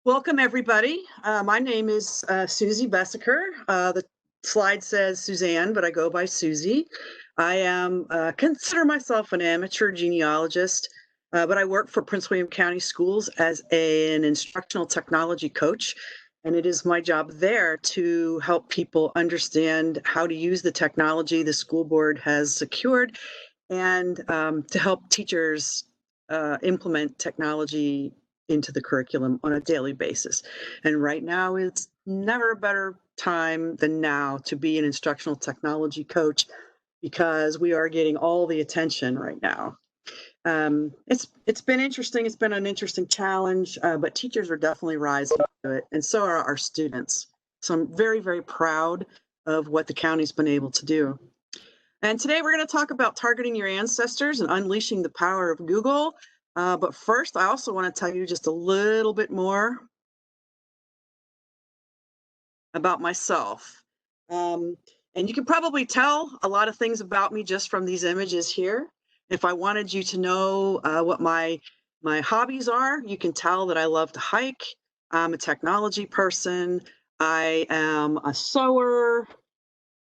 Welcome, everybody. My name is Susie Besecker. The slide says Suzanne, but I go by Susie. I am consider myself an amateur genealogist, but I work for Prince William County Schools as an instructional technology coach, and it is my job there to help people understand how to use the technology the school board has secured, and to help teachers implement technology into the curriculum on a daily basis. And right now, it's never a better time than now to be an instructional technology coach because we are getting all the attention right now. It's been interesting. It's been an interesting challenge, but teachers are definitely rising to it, and so are our students. So I'm very, very proud of what the county's been able to do. And today we're going to talk about targeting your ancestors and unleashing the power of Google. But first, I also want to tell you just a little bit more about myself. And you can probably tell a lot of things about me just from these images here. If I wanted you to know what my hobbies are, you can tell that I love to hike. I'm a technology person. I am a sewer.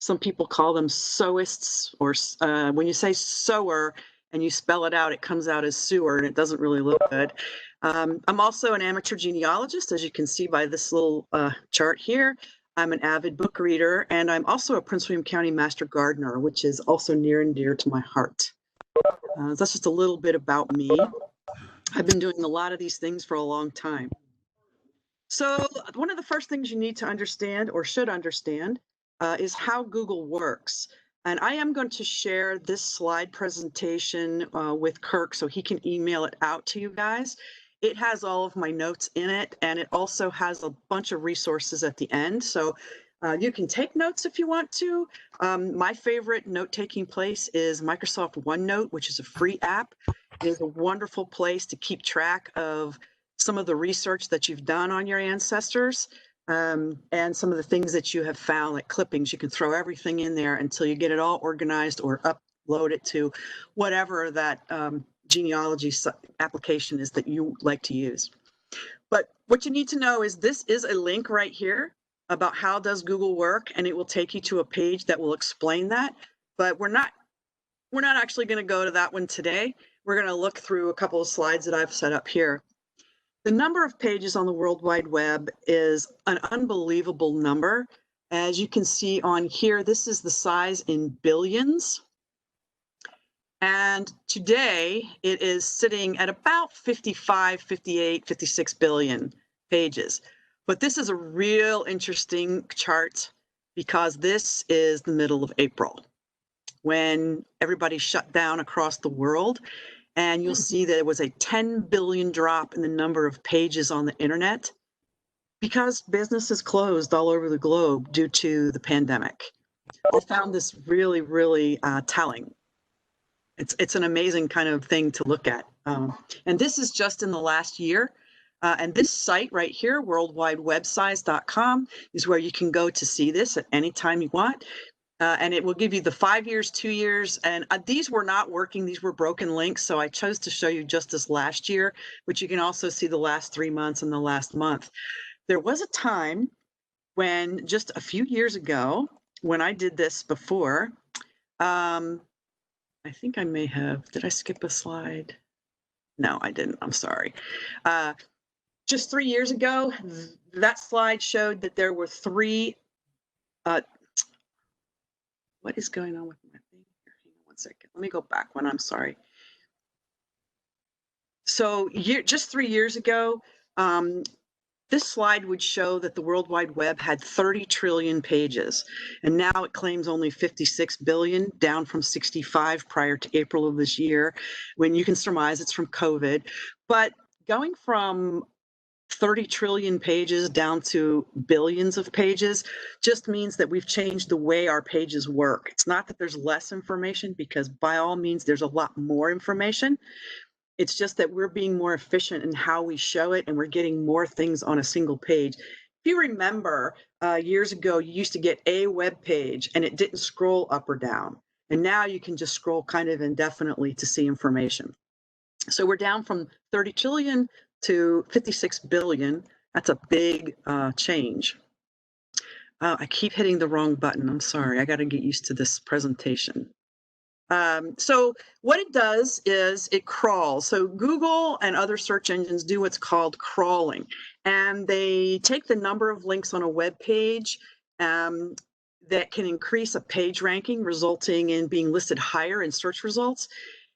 Some people call them sewists, or when you say sewer and you spell it out, it comes out as sewer, and it doesn't really look good. I'm also an amateur genealogist, as you can see by this little chart here. I'm an avid book reader, and I'm also a Prince William County Master Gardener, which is also near and dear to my heart. That's just a little bit about me. I've been doing a lot of these things for a long time. So one of the first things you need to understand, or should understand, is how Google works. And I am going to share this slide presentation with Kirk so he can email it out to you guys. It has all of my notes in it, and it also has a bunch of resources at the end. So you can take notes if you want to. My favorite note-taking place is Microsoft OneNote, which is a free app. It is a wonderful place to keep track of some of the research that you've done on your ancestors. And some of the things that you have found, like clippings. You can throw everything in there until you get it all organized or upload it to whatever that genealogy application is that you like to use. But what you need to know is this is a link right here about how does Google work, and it will take you to a page that will explain that. But we're not actually going to go to that one today. We're going to look through a couple of slides that I've set up here. The number of pages on the World Wide Web is an unbelievable number. As you can see on here, this is the size in billions. And today it is sitting at about 55, 58, 56 billion pages. But this is a real interesting chart because this is the middle of April when everybody shut down across the world. And you'll see that it was a 10 billion drop in the number of pages on the internet because businesses closed all over the globe due to the pandemic. I found this really, really telling. It's an amazing kind of thing to look at. And this is just in the last year. And this site right here, worldwidewebsize.com, is where you can go to see this at any time you want. And it will give you the 5 years, 2 years, and these were not working. These were broken links, so I chose to show you just this last year, but you can also see the last 3 months and the last month. There was a time when, just a few years ago, when I did this before, I think I may have, did I skip a slide? No, I didn't, I'm sorry. Just 3 years ago, that slide showed that there were three what is going on with my thing here? Hang on one second. Let me go back one. I'm sorry. So just 3 years ago, this slide would show that the World Wide Web had 30 trillion pages, and now it claims only 56 billion, down from 65 prior to April of this year, when you can surmise it's from COVID. But going from 30 trillion pages down to billions of pages just means that we've changed the way our pages work. It's not that there's less information, because by all means there's a lot more information. It's just that we're being more efficient in how we show it, and we're getting more things on a single page. If you remember, years ago, you used to get a web page and it didn't scroll up or down. And now you can just scroll kind of indefinitely to see information. So we're down from 30 trillion to 56 billion That's a big change. I keep hitting the wrong button. I'm sorry. I got to get used to this presentation. So what it does is it crawls. So Google and other search engines do what's called crawling, and they take the number of links on a web page that can increase a page ranking, resulting in being listed higher in search results.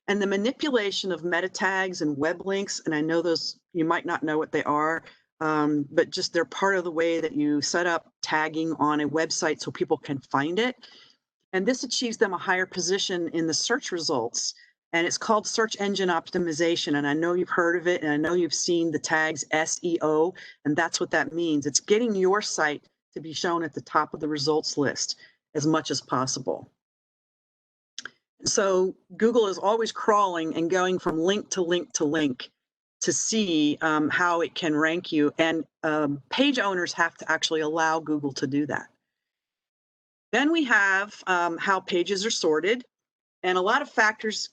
And the manipulation of meta tags and web links, and I know those, you might not know what they are, but just they're part of the way that you set up tagging on a website so people can find it. And this achieves them a higher position in the search results. And it's called search engine optimization. And I know you've heard of it, and I know you've seen the tags SEO, and that's what that means. It's getting your site to be shown at the top of the results list as much as possible. So Google is always crawling and going from link to link to link to see how it can rank you. And page owners have to actually allow Google to do that. Then we have how pages are sorted. And a lot of factors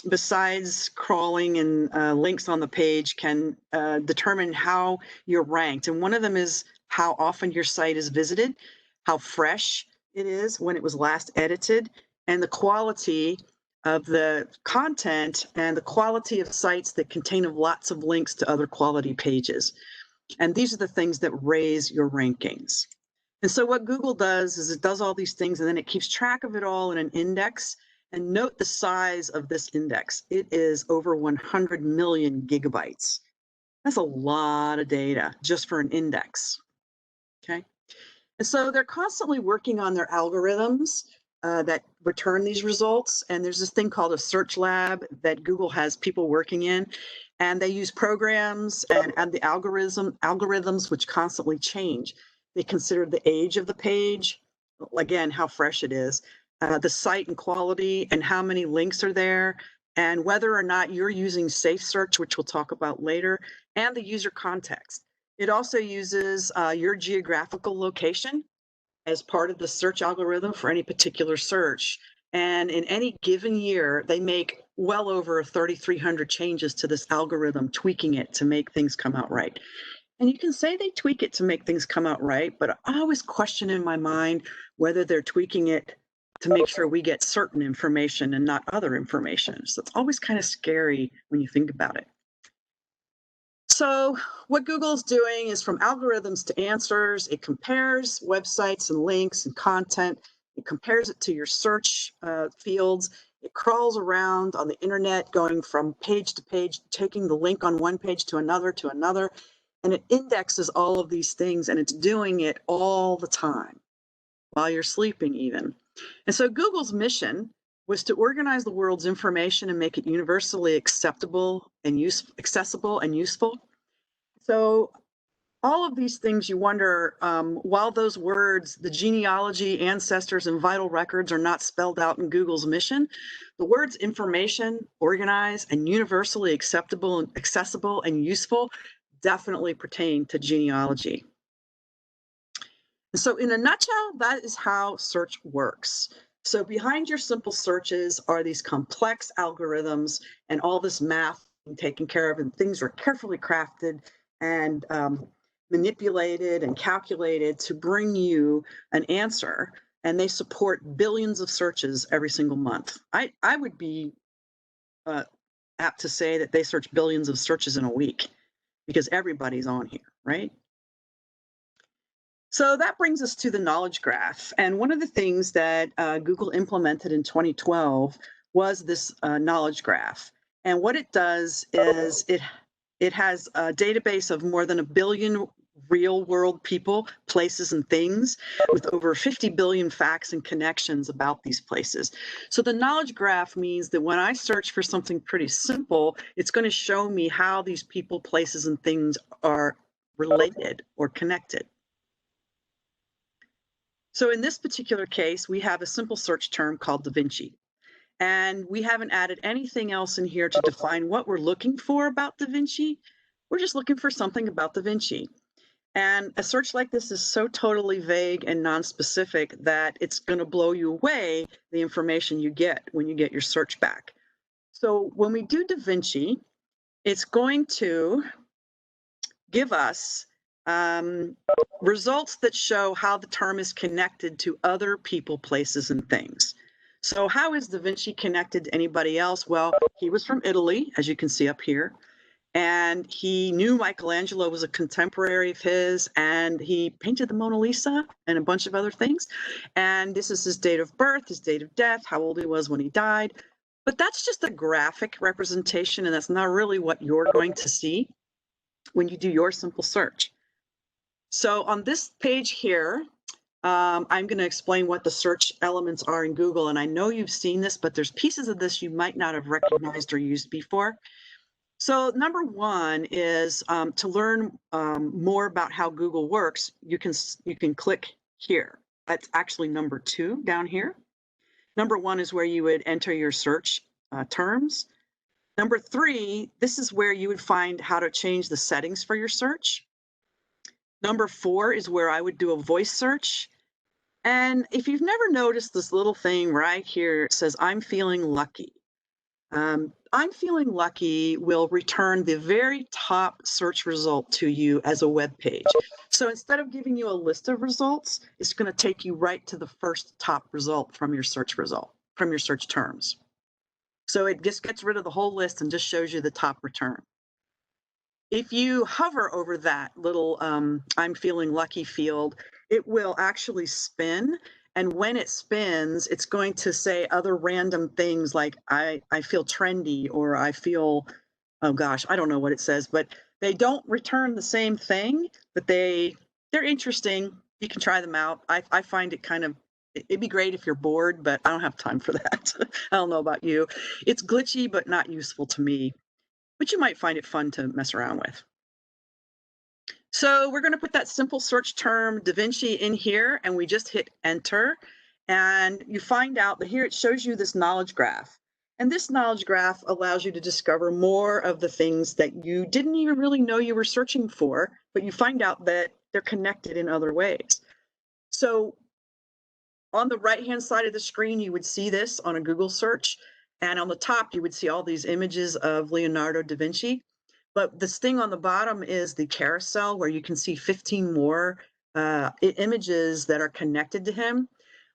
besides crawling and links on the page can determine how you're ranked. And one of them is how often your site is visited, how fresh it is when it was last edited, and the quality of the content and the quality of sites that contain lots of links to other quality pages. And these are the things that raise your rankings. And so what Google does is it does all these things, and then it keeps track of it all in an index. And note the size of this index. It is over 100 million gigabytes. That's a lot of data just for an index, okay? And so they're constantly working on their algorithms that return these results. And there's this thing called a search lab that Google has people working in. And they use programs and the algorithms which constantly change. They consider the age of the page, again, how fresh it is, the site and quality, and how many links are there, and whether or not you're using safe search, which we'll talk about later, and the user context. It also uses your geographical location as part of the search algorithm for any particular search. And in any given year, they make well over 3,300 changes to this algorithm, tweaking it to make things come out right. And you can say they tweak it to make things come out right, but I always question in my mind whether they're tweaking it to make sure we get certain information and not other information. So it's always kind of scary when you think about it. So what Google's doing is from algorithms to answers, it compares websites and links and content. It compares it to your search fields. It crawls around on the internet, going from page to page, taking the link on one page to another, and it indexes all of these things, and it's doing it all the time while you're sleeping even. And so Google's mission was to organize the world's information and make it universally accessible and useful. So all of these things you wonder, while those words, the genealogy, ancestors, and vital records are not spelled out in Google's mission, the words information, organize, and universally acceptable and accessible and useful definitely pertain to genealogy. So in a nutshell, that is how search works. So behind your simple searches are these complex algorithms and all this math being taken care of, and things are carefully crafted and manipulated and calculated to bring you an answer, and they support billions of searches every single month. I would be apt to say that they search billions of searches in a week because everybody's on here, right? So that brings us to the knowledge graph. And one of the things that Google implemented in 2012 was this knowledge graph. And what it does is it has a database of more than 1 billion real world people, places, and things with over 50 billion facts and connections about these places. So the knowledge graph means that when I search for something pretty simple, it's going to show me how these people, places, and things are related or connected. So in this particular case, we have a simple search term called Da Vinci. And we haven't added anything else in here to define what we're looking for about Da Vinci. We're just looking for something about Da Vinci. And a search like this is so totally vague and non-specific that it's going to blow you away, the information you get when you get your search back. So when we do Da Vinci, it's going to give us results that show how the term is connected to other people, places, and things. So how is Da Vinci connected to anybody else? Well, he was from Italy, as you can see up here, and he knew Michelangelo was a contemporary of his, and he painted the Mona Lisa and a bunch of other things. And this is his date of birth, his date of death, how old he was when he died. But that's just a graphic representation, and that's not really what you're going to see when you do your simple search. So on this page here, I'm going to explain what the search elements are in Google. And I know you've seen this, but there's pieces of this you might not have recognized or used before. So number one is to learn more about how Google works. You can click here. That's actually number two down here. Number one is where you would enter your search terms. Number three, this is where you would find how to change the settings for your search. Number four is where I would do a voice search. And if you've never noticed this little thing right here, it says, I'm feeling lucky. I'm feeling lucky will return the very top search result to you as a web page. So instead of giving you a list of results, it's going to take you right to the first top result from your search terms. So it just gets rid of the whole list and just shows you the top return. If you hover over that little I'm feeling lucky field, it will actually spin. And when it spins, it's going to say other random things like I feel trendy, or I feel, oh gosh, I don't know what it says, but they don't return the same thing, but they're interesting. You can try them out. I find it kind of, it'd be great if you're bored, but I don't have time for that. I don't know about you. It's glitchy, but not useful to me, but you might find it fun to mess around with. So we're going to put that simple search term Da Vinci in here, and we just hit enter, and you find out that here it shows you this knowledge graph. And this knowledge graph allows you to discover more of the things that you didn't even really know you were searching for, but you find out that they're connected in other ways. So on the right-hand side of the screen, you would see this on a Google search, and on the top, you would see all these images of Leonardo da Vinci. But this thing on the bottom is the carousel where you can see 15 more images that are connected to him.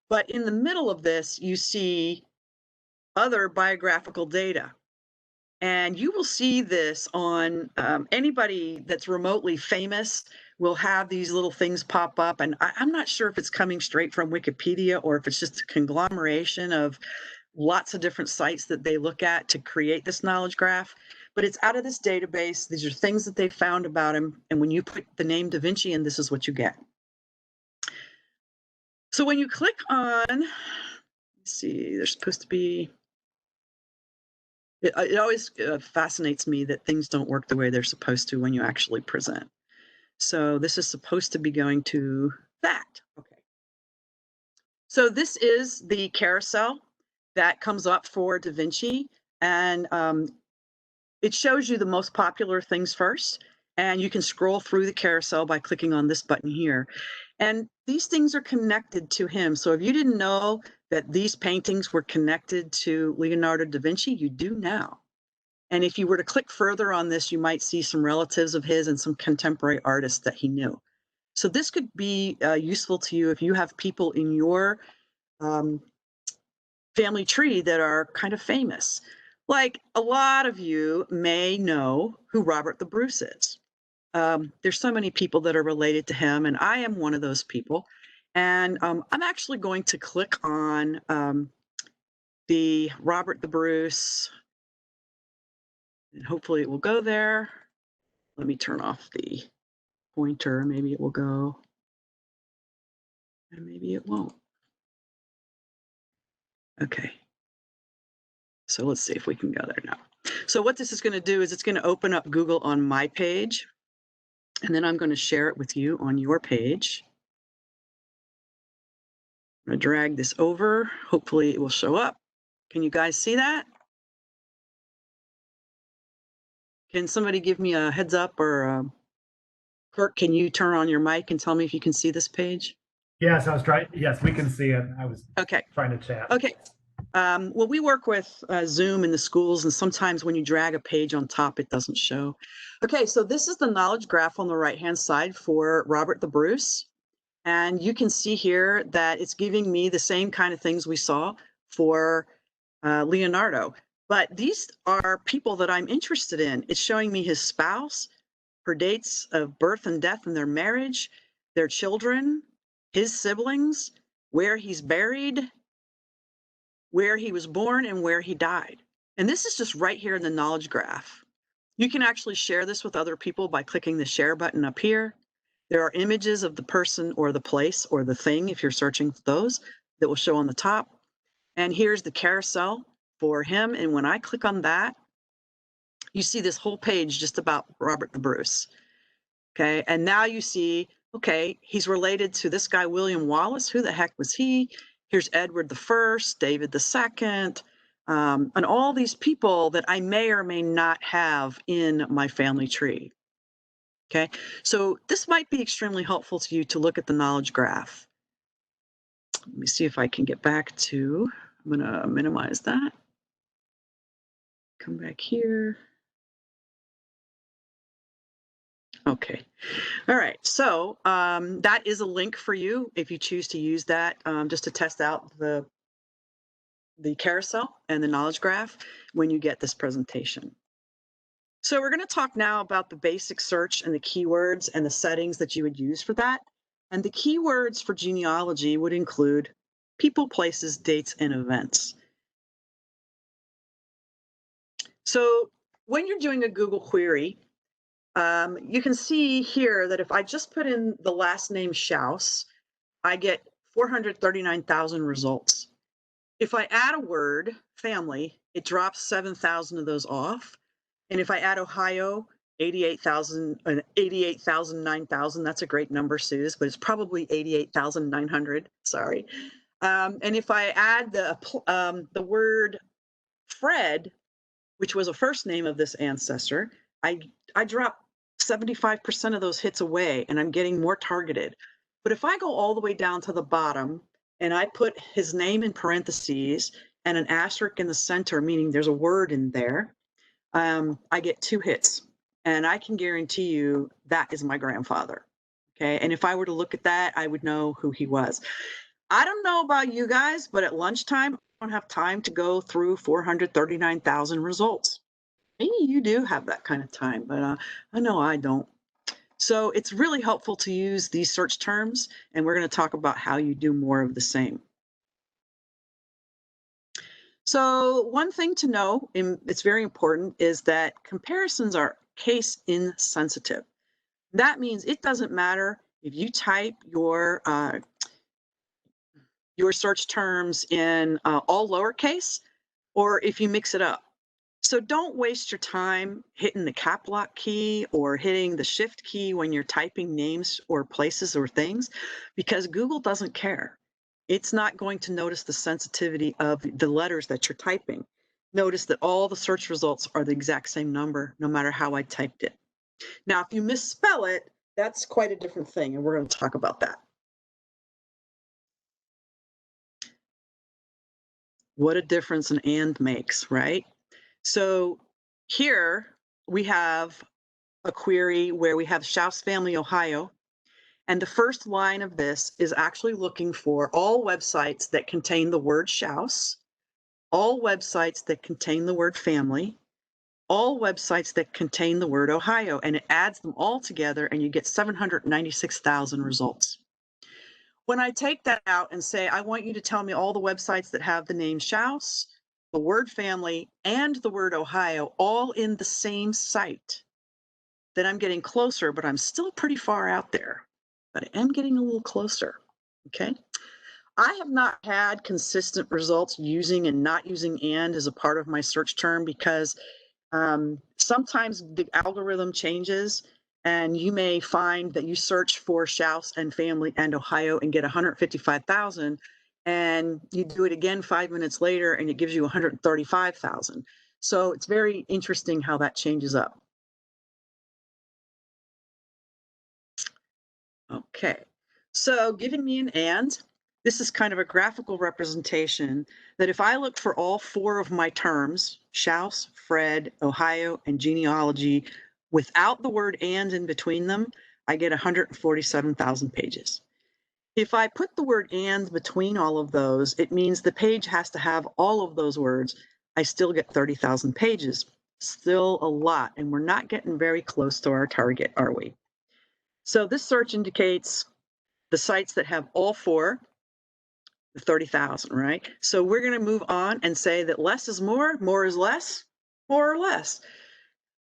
But in the middle of this, you see other biographical data. And you will see this on anybody that's remotely famous will have these little things pop up. And I'm not sure if it's coming straight from Wikipedia or if it's just a conglomeration of lots of different sites that they look at to create this knowledge graph. But it's out of this database. These are things that they found about him. And when you put the name Da Vinci in, this is what you get. So when you click on, let's see, there's supposed to be, it always fascinates me that things don't work the way they're supposed to when you actually present. So this is supposed to be going to that. Okay. So this is the carousel that comes up for Da Vinci. And it shows you the most popular things first, and you can scroll through the carousel by clicking on this button here. And these things are connected to him. So if you didn't know that these paintings were connected to Leonardo da Vinci, you do now. And if you were to click further on this, you might see some relatives of his and some contemporary artists that he knew. So this could be useful to you if you have people in your family tree that are kind of famous. Like a lot of you may know who Robert the Bruce is. There's so many people that are related to him, and I am one of those people. And I'm actually going to click on the Robert the Bruce, and hopefully it will go there. Let me turn off the pointer. Maybe it will go, and maybe it won't. Okay. So let's see if we can go there now. So what this is going to do is it's going to open up Google on my page, and then I'm going to share it with you on your page. I'm going to drag this over. Hopefully it will show up. Can you guys see that? Can somebody give me a heads up, or Kirk, can you turn on your mic and tell me if you can see this page? Yes, I was trying. Yes, we can see it. I was okay. Trying to chat. Okay. Well, we work with Zoom in the schools, and sometimes when you drag a page on top, it doesn't show. Okay, so this is the knowledge graph on the right-hand side for Robert the Bruce. And you can see here that it's giving me the same kind of things we saw for Leonardo. But these are people that I'm interested in. It's showing me his spouse, her dates of birth and death and their marriage, their children, his siblings, where he's buried, where he was born, and where he died. And this is just right here in the knowledge graph. You can actually share this with other people by clicking the share button up here. There are images of the person or the place or the thing, if you're searching for those, that will show on the top. And here's the carousel for him. And when I click on that, you see this whole page just about Robert the Bruce. Okay, and now you see, okay, he's related to this guy, William Wallace. Who the heck was he? Here's Edward I, David II, and all these people that I may or may not have in my family tree. Okay, so this might be extremely helpful to you to look at the knowledge graph. Let me see if I can get back to, I'm gonna minimize that. Come back here. Okay. All right. So that is a link for you if you choose to use that just to test out the carousel and the knowledge graph when you get this presentation. So we're going to talk now about the basic search and the keywords and the settings that you would use for that. And the keywords for genealogy would include people, places, dates, and events. So when you're doing a Google query, you can see here that if I just put in the last name Schaus, I get 439,000 results. If I add a word, family, it drops 7,000 of those off. And if I add Ohio, 88,000, 9,000, that's a great number, Suze, but it's probably 88,900, sorry. And if I add the word Fred, which was a first name of this ancestor, I drop 75% of those hits away and I'm getting more targeted. But if I go all the way down to the bottom and I put his name in parentheses and an asterisk in the center, meaning there's a word in there, I get 2 hits. And I can guarantee you that is my grandfather. Okay. And if I were to look at that, I would know who he was. I don't know about you guys, but at lunchtime, I don't have time to go through 439,000 results. Maybe you do have that kind of time, but I know I don't. So it's really helpful to use these search terms, and we're going to talk about how you do more of the same. So one thing to know, and it's very important, is that comparisons are case insensitive. That means it doesn't matter if you type your search terms in all lowercase or if you mix it up. So don't waste your time hitting the cap lock key or hitting the shift key when you're typing names or places or things, because Google doesn't care. It's not going to notice the sensitivity of the letters that you're typing. Notice that all the search results are the exact same number, no matter how I typed it. Now, if you misspell it, that's quite a different thing, and we're going to talk about that. What a difference an and makes, right? So here we have a query where we have Schaus Family, Ohio. And the first line of this is actually looking for all websites that contain the word Schaus, all websites that contain the word family, all websites that contain the word Ohio, and it adds them all together and you get 796,000 results. When I take that out and say, I want you to tell me all the websites that have the name Schaus, the word family, and the word Ohio, all in the same site, then I'm getting closer, but I'm still pretty far out there. But I am getting a little closer, okay? I have not had consistent results using and not using and as a part of my search term because sometimes the algorithm changes and you may find that you search for Schaus and family and Ohio and get 155,000, and you do it again 5 minutes later and it gives you 135,000. So it's very interesting how that changes up. Okay, so giving me an and, this is kind of a graphical representation that if I look for all 4 of my terms, Schaus, Fred, Ohio, and genealogy, without the word and in between them, I get 147,000 pages. If I put the word and between all of those, it means the page has to have all of those words. I still get 30,000 pages. Still a lot, and we're not getting very close to our target, are we? So this search indicates the sites that have all 4, the 30,000, right? So we're going to move on and say that less is more is less, more or less.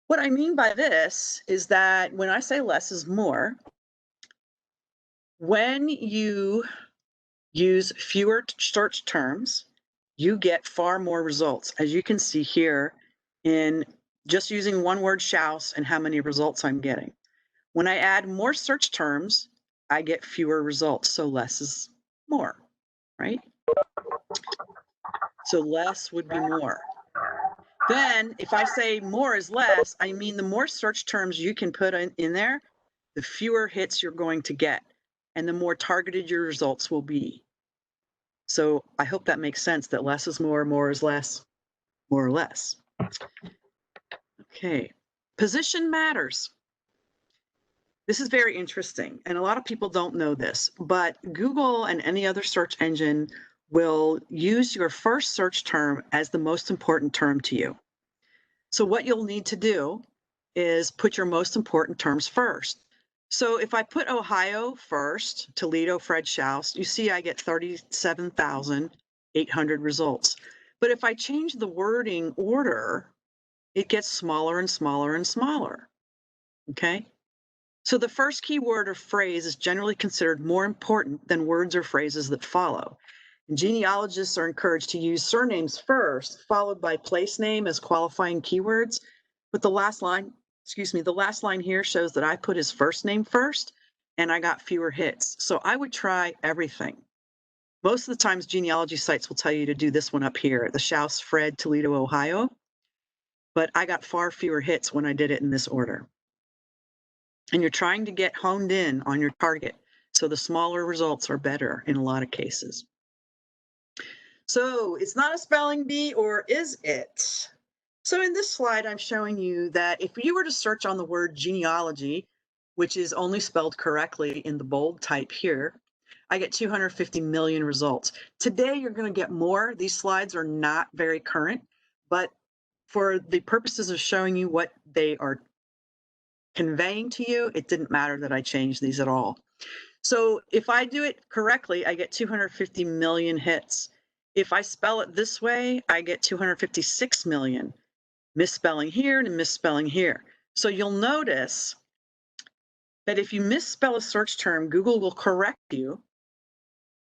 What I mean by this is that when I say less is more, when you use fewer search terms, you get far more results. As you can see here in just using one word Schaus and how many results I'm getting. When I add more search terms, I get fewer results. So less is more, right? So less would be more. Then if I say more is less, I mean the more search terms you can put in there, the fewer hits you're going to get and the more targeted your results will be. So I hope that makes sense, that less is more is less, more or less. Okay, position matters. This is very interesting, and a lot of people don't know this, but Google and any other search engine will use your first search term as the most important term to you. So what you'll need to do is put your most important terms first. So if I put Ohio first, Toledo, Fred, Schaus, you see I get 37,800 results. But if I change the wording order, it gets smaller and smaller and smaller, okay? So the first keyword or phrase is generally considered more important than words or phrases that follow. And genealogists are encouraged to use surnames first, followed by place name as qualifying keywords. But the last line here shows that I put his first name first and I got fewer hits. So I would try everything. Most of the times genealogy sites will tell you to do this one up here, the Schaus, Fred, Toledo, Ohio. But I got far fewer hits when I did it in this order. And you're trying to get honed in on your target. So the smaller results are better in a lot of cases. So it's not a spelling bee, or is it? So in this slide, I'm showing you that if you were to search on the word genealogy, which is only spelled correctly in the bold type here, I get 250 million results. Today, you're going to get more. These slides are not very current, but for the purposes of showing you what they are conveying to you, it didn't matter that I changed these at all. So if I do it correctly, I get 250 million hits. If I spell it this way, I get 256 million. Misspelling here and misspelling here. So you'll notice that if you misspell a search term, Google will correct you,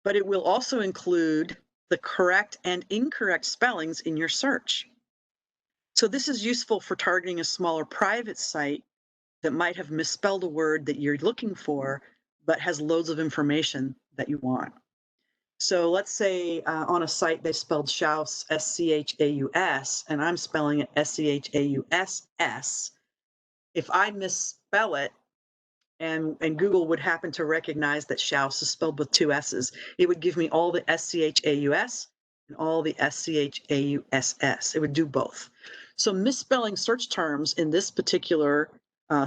but it will also include the correct and incorrect spellings in your search. So this is useful for targeting a smaller private site that might have misspelled a word that you're looking for, but has loads of information that you want. So let's say on a site they spelled Schaus, S-C-H-A-U-S, and I'm spelling it S-C-H-A-U-S-S. If I misspell it, and Google would happen to recognize that Schaus is spelled with 2 S's, it would give me all the S-C-H-A-U-S and all the S-C-H-A-U-S-S. It would do both. So misspelling search terms in this particular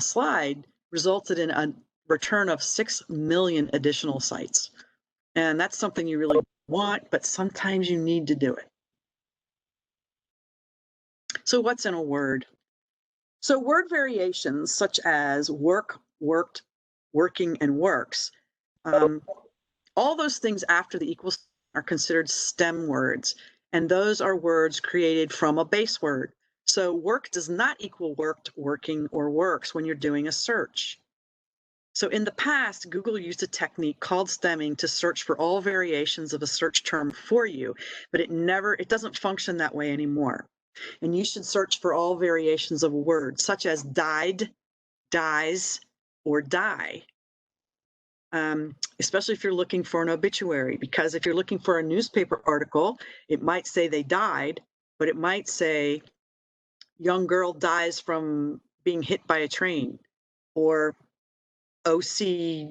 slide resulted in a return of 6 million additional sites. And that's something you really want, but sometimes you need to do it. So what's in a word? So word variations such as work, worked, working, and works, all those things after the equal are considered stem words. And those are words created from a base word. So work does not equal worked, working, or works when you're doing a search. So in the past, Google used a technique called stemming to search for all variations of a search term for you, but it doesn't function that way anymore. And you should search for all variations of a word, such as died, dies, or die. Especially if you're looking for an obituary, because if you're looking for a newspaper article, it might say they died, but it might say young girl dies from being hit by a train, or O.C.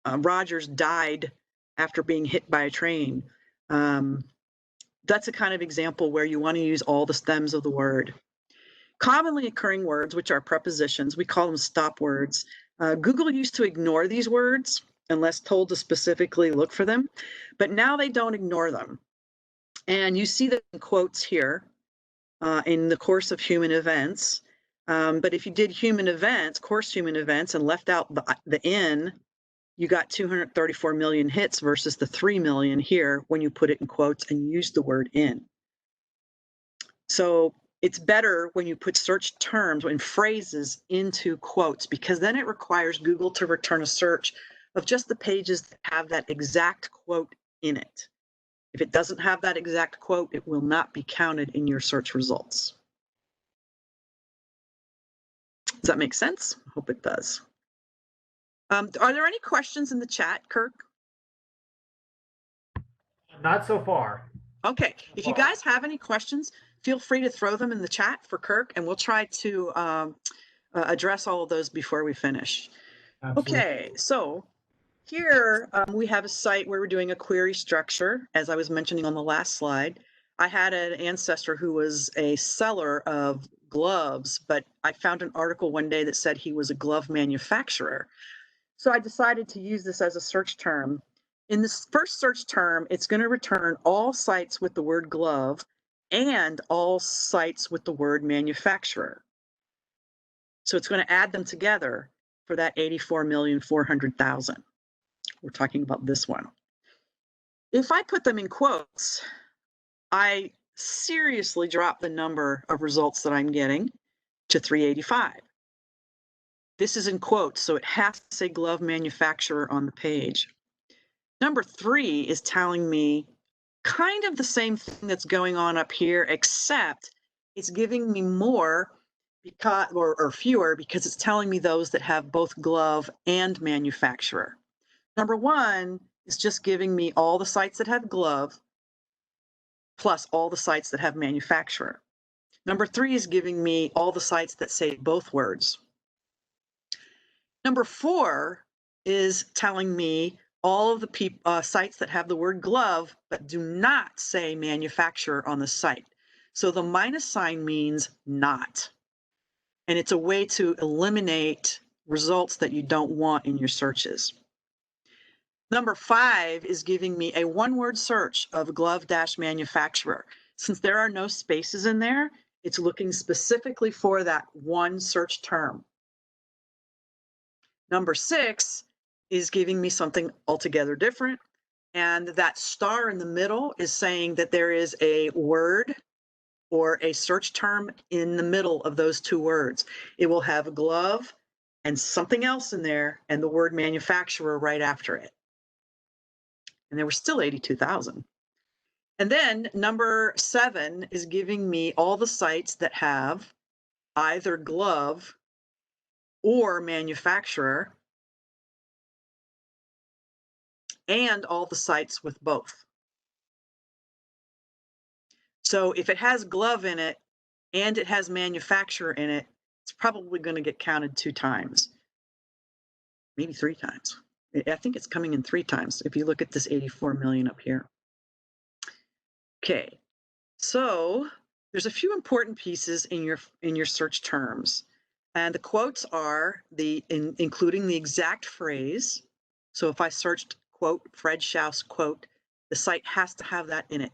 Rogers died after being hit by a train. That's a kind of example where you want to use all the stems of the word. Commonly occurring words, which are prepositions, we call them stop words. Google used to ignore these words unless told to specifically look for them, but now they don't ignore them. And you see them in quotes here in the course of human events. But if you did human events, course human events, and left out the in, you got 234 million hits versus the 3 million here when you put it in quotes and use the word in. So it's better when you put search terms and phrases into quotes, because then it requires Google to return a search of just the pages that have that exact quote in it. If it doesn't have that exact quote, it will not be counted in your search results. Does that make sense? I hope it does. Are there any questions in the chat, Kirk? Not so far. Okay, if you guys have any questions, feel free to throw them in the chat for Kirk, and we'll try to address all of those before we finish. Absolutely. Okay, so here we have a site where we're doing a query structure, as I was mentioning on the last slide. I had an ancestor who was a seller of gloves, but I found an article one day that said he was a glove manufacturer. So I decided to use this as a search term. In this first search term, it's going to return all sites with the word glove and all sites with the word manufacturer. So it's going to add them together for that 84,400,000. We're talking about this one. If I put them in quotes, I seriously drop the number of results that I'm getting to 385. This is in quotes, so it has to say glove manufacturer on the page. Number 3 is telling me kind of the same thing that's going on up here, except it's giving me more because, or fewer, because it's telling me those that have both glove and manufacturer. Number 1 is just giving me all the sites that have glove plus all the sites that have manufacturer. Number 3 is giving me all the sites that say both words. Number 4 is telling me all of the sites that have the word glove but do not say manufacturer on the site. So the minus sign means not. And it's a way to eliminate results that you don't want in your searches. Number 5 is giving me a one-word search of glove-manufacturer. Since there are no spaces in there, it's looking specifically for that one search term. Number 6 is giving me something altogether different. And that star in the middle is saying that there is a word or a search term in the middle of those two words. It will have a glove and something else in there and the word manufacturer right after it. And there were still 82,000. And then number 7 is giving me all the sites that have either glove or manufacturer, and all the sites with both. So if it has glove in it and it has manufacturer in it, it's probably going to get counted 2 times, maybe 3 times. I think it's coming in 3 times if you look at this 84 million up here. Okay, so there's a few important pieces in your search terms, and the quotes are including the exact phrase. So if I searched quote Fred Schaus quote, the site has to have that in it.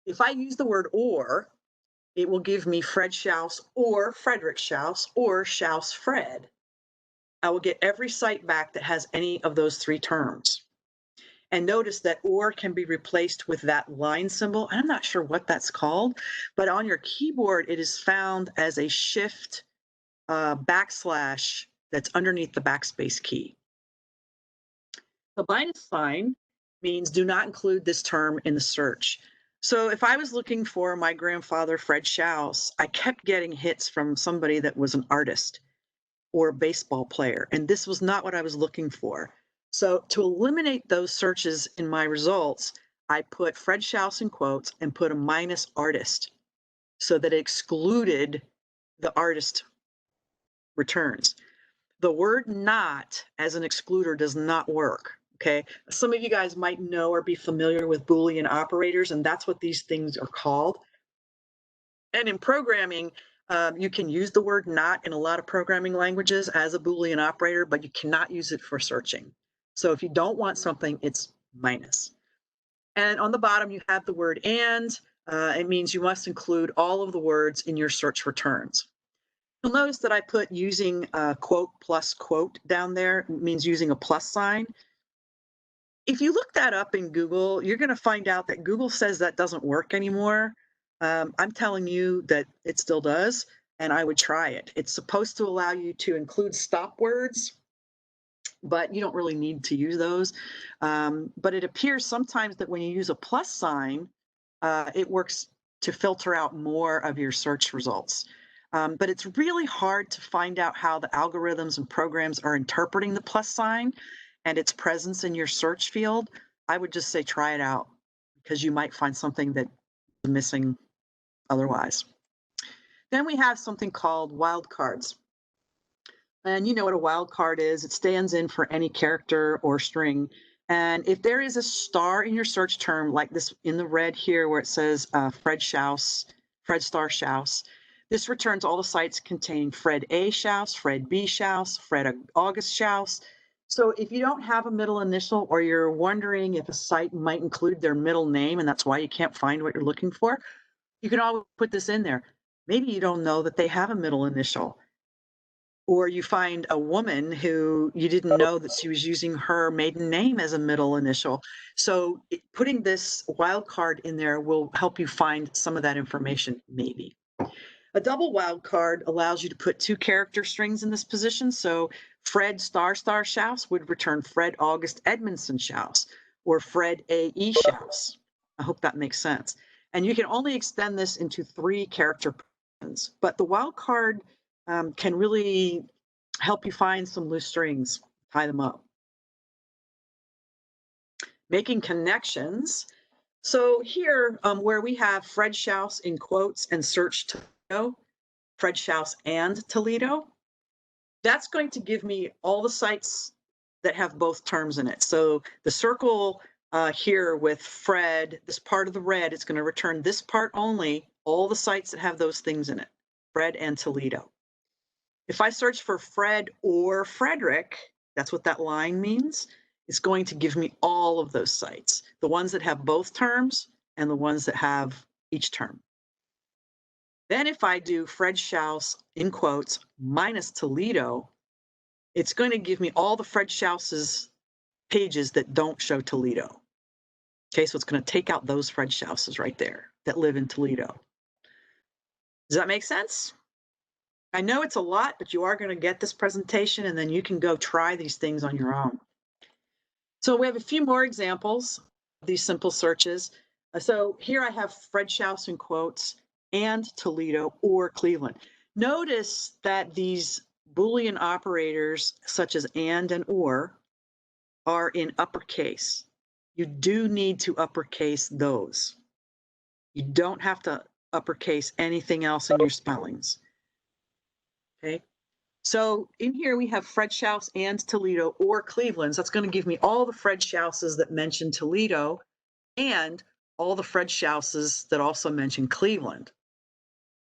If I use the word or, it will give me Fred Schaus or Frederick Schaus or Schaus Fred. I will get every site back that has any of those 3 terms. And notice that or can be replaced with that line symbol. I'm not sure what that's called, but on your keyboard, it is found as a shift backslash that's underneath the backspace key. The minus sign means do not include this term in the search. So if I was looking for my grandfather, Fred Schaus, I kept getting hits from somebody that was an artist or a baseball player, and this was not what I was looking for. So to eliminate those searches in my results, I put Fred Schaus in quotes and put a minus artist so that it excluded the artist returns. The word not as an excluder does not work. Okay, some of you guys might know or be familiar with Boolean operators, and that's what these things are called. And in programming, you can use the word not in a lot of programming languages as a Boolean operator, but you cannot use it for searching. So if you don't want something, it's minus. And on the bottom, you have the word and. It means you must include all of the words in your search returns. You'll notice that I put using quote plus quote down there. It means using a plus sign. If you look that up in Google, you're going to find out that Google says that doesn't work anymore. I'm telling you that it still does, and I would try it. It's supposed to allow you to include stop words, but you don't really need to use those. But it appears sometimes that when you use a plus sign, it works to filter out more of your search results. But it's really hard to find out how the algorithms and programs are interpreting the plus sign and its presence in your search field. I would just say try it out because you might find something that is missing otherwise. Then we have something called wildcards. And you know what a wildcard is. It stands in for any character or string. And if there is a star in your search term, like this in the red here where it says Fred Schaus, Fred Star Schaus, this returns all the sites containing Fred A. Schaus, Fred B. Schaus, Fred August Schaus. So if you don't have a middle initial or you're wondering if a site might include their middle name and that's why you can't find what you're looking for, you can always put this in there. Maybe you don't know that they have a middle initial. Or you find a woman who you didn't know that she was using her maiden name as a middle initial. So putting this wildcard in there will help you find some of that information, maybe. A double wildcard allows you to put two character strings in this position. So Fred star Schaus would return Fred August Edmondson Schaus or Fred A.E. Schaus. I hope that makes sense. And you can only extend this into 3 character positions, but the wildcard can really help you find some loose strings, tie them up. Making connections. So here, where we have Fred Schaus in quotes and search Toledo, Fred Schaus and Toledo, that's going to give me all the sites that have both terms in it. So the circle here with Fred, this part of the red, it's going to return this part only, all the sites that have those things in it, Fred and Toledo. If I search for Fred or Frederick, that's what that line means, it's going to give me all of those sites, the ones that have both terms and the ones that have each term. Then if I do Fred Schaus in quotes minus Toledo, it's going to give me all the Fred Schaus's pages that don't show Toledo. Okay, so it's going to take out those Fred Schaus's right there that live in Toledo. Does that make sense? I know it's a lot, but you are going to get this presentation and then you can go try these things on your own. So we have a few more examples of these simple searches. So here I have Fred Schaus in quotes and Toledo or Cleveland. Notice that these Boolean operators such as and or are in uppercase. You do need to uppercase those. You don't have to uppercase anything else in your spellings. Okay, so in here we have Fred Schaus and Toledo or Cleveland. So that's going to give me all the Fred Schauses that mention Toledo and all the Fred Schauses that also mention Cleveland.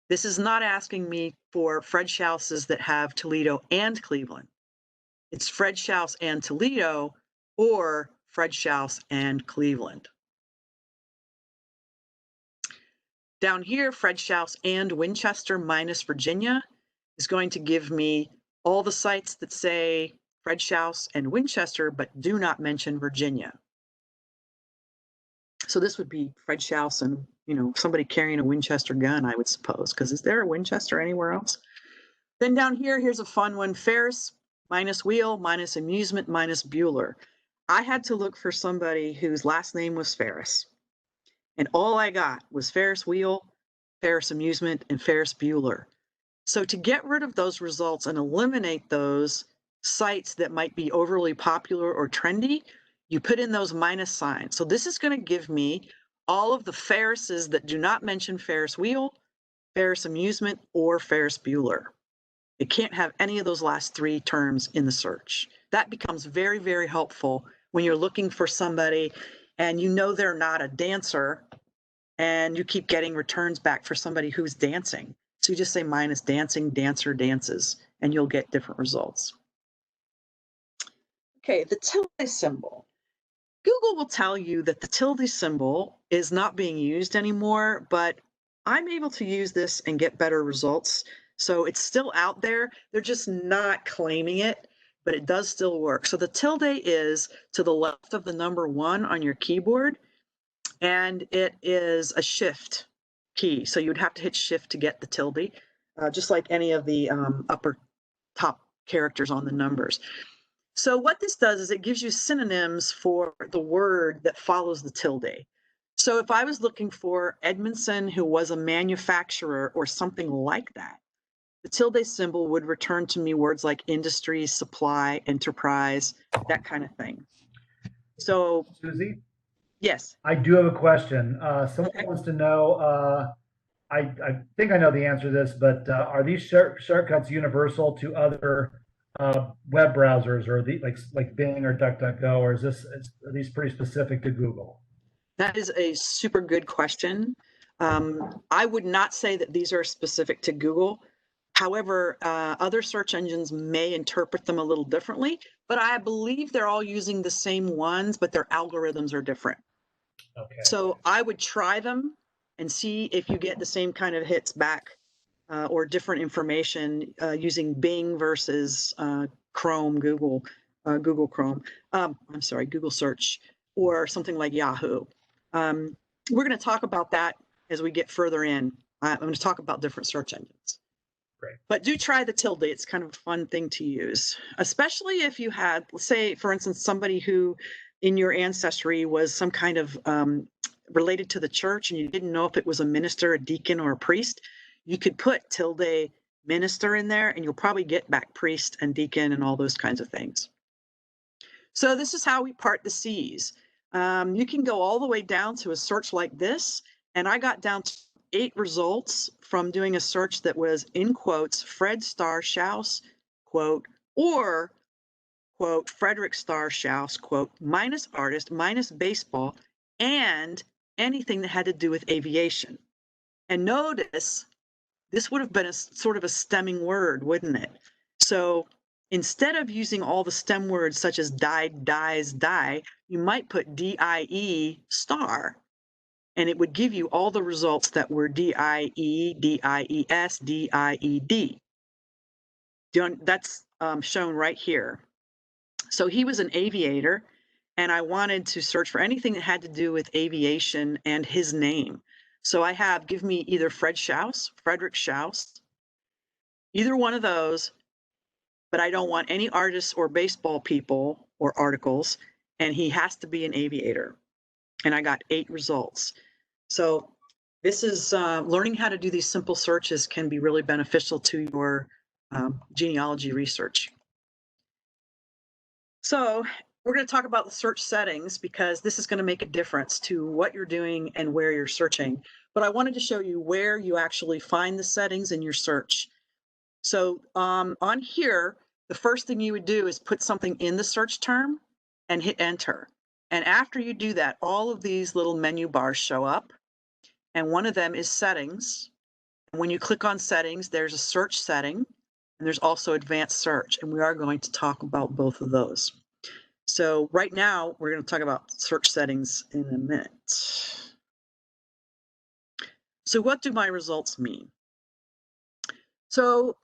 This is not asking me for Fred Schauses that have Toledo and Cleveland. It's Fred Schaus and Toledo or Fred Schaus and Cleveland. Down here, Fred Schaus and Winchester minus Virginia is going to give me all the sites that say Fred Schaus and Winchester, but do not mention Virginia. So this would be Fred Schaus and, somebody carrying a Winchester gun, I would suppose, because is there a Winchester anywhere else? Then down here, here's a fun one, Ferris minus Wheel minus Amusement minus Bueller. I had to look for somebody whose last name was Ferris. And all I got was Ferris Wheel, Ferris Amusement, and Ferris Bueller. So to get rid of those results and eliminate those sites that might be overly popular or trendy, you put in those minus signs. So this is going to give me all of the Ferrises that do not mention Ferris Wheel, Ferris Amusement, or Ferris Bueller. It can't have any of those last 3 terms in the search. That becomes very, very helpful when you're looking for somebody and you know they're not a dancer and you keep getting returns back for somebody who's dancing. So you just say minus dancing, dancer, dances, and you'll get different results. Okay, the tilde symbol. Google will tell you that the tilde symbol is not being used anymore, but I'm able to use this and get better results. So it's still out there. They're just not claiming it, but it does still work. So the tilde is to the left of the number 1 on your keyboard, and it is a shift key. So you would have to hit shift to get the tilde, just like any of the upper top characters on the numbers. So what this does is it gives you synonyms for the word that follows the tilde. So if I was looking for Edmondson, who was a manufacturer or something like that, the tilde symbol would return to me words like industry, supply, enterprise, that kind of thing. So, Susie, yes. I do have a question. Someone Okay. wants to know, I think I know the answer to this, but are these shortcuts universal to other web browsers, or like Bing or DuckDuckGo, or are these pretty specific to Google? That is a super good question. I would not say that these are specific to Google. However, other search engines may interpret them a little differently, but I believe they're all using the same ones, but their algorithms are different. Okay. So I would try them and see if you get the same kind of hits back or different information using Bing versus Chrome, Google Chrome. I'm sorry, Google search, or something like Yahoo. We're going to talk about that as we get further in. I'm going to talk about different search engines. Great. But do try the tilde. It's kind of a fun thing to use, especially if you had, say, for instance, somebody who in your ancestry was some kind of related to the church and you didn't know if it was a minister, a deacon, or a priest. You could put tilde minister in there and you'll probably get back priest and deacon and all those kinds of things. So this is how we part the C's. You can go all the way down to a search like this, and I got down to 8 results from doing a search that was in quotes, Fred Starr Schaus, quote, or quote, Frederick Starr Schaus, quote, minus artist, minus baseball, and anything that had to do with aviation. And notice this would have been a sort of a stemming word, wouldn't it? So instead of using all the stem words such as died, dies, die, you might put DIE star, and it would give you all the results that were DIE, DIES, DIED. That's shown right here. So he was an aviator, and I wanted to search for anything that had to do with aviation and his name. So I have, give me either Fred Schaus, Frederick Schaus, either one of those, but I don't want any artists or baseball people or articles, and he has to be an aviator. And I got 8 results. So this is learning how to do these simple searches can be really beneficial to your genealogy research. So we're going to talk about the search settings because this is going to make a difference to what you're doing and where you're searching. But I wanted to show you where you actually find the settings in your search. So on here, the first thing you would do is put something in the search term and hit enter. And after you do that, all of these little menu bars show up. And one of them is settings. And when you click on settings, there's a search setting, and there's also advanced search. And we are going to talk about both of those. So right now, we're going to talk about search settings in a minute. So what do my results mean? So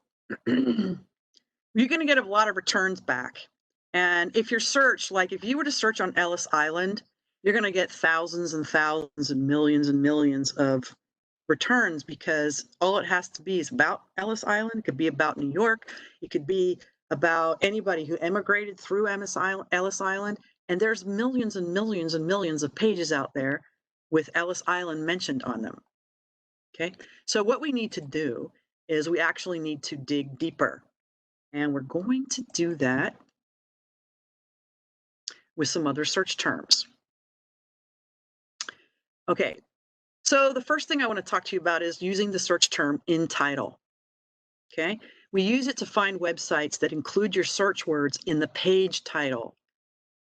you're going to get a lot of returns back. And if your search, like if you were to search on Ellis Island, you're going to get thousands and thousands and millions of returns because all it has to be is about Ellis Island. It could be about New York. It could be about anybody who emigrated through Ellis Island. And there's millions and millions and millions of pages out there with Ellis Island mentioned on them. Okay, so what we need to do is we actually need to dig deeper. And we're going to do that with some other search terms. Okay, so the first thing I want to talk to you about is using the search term in title. Okay, we use it to find websites that include your search words in the page title.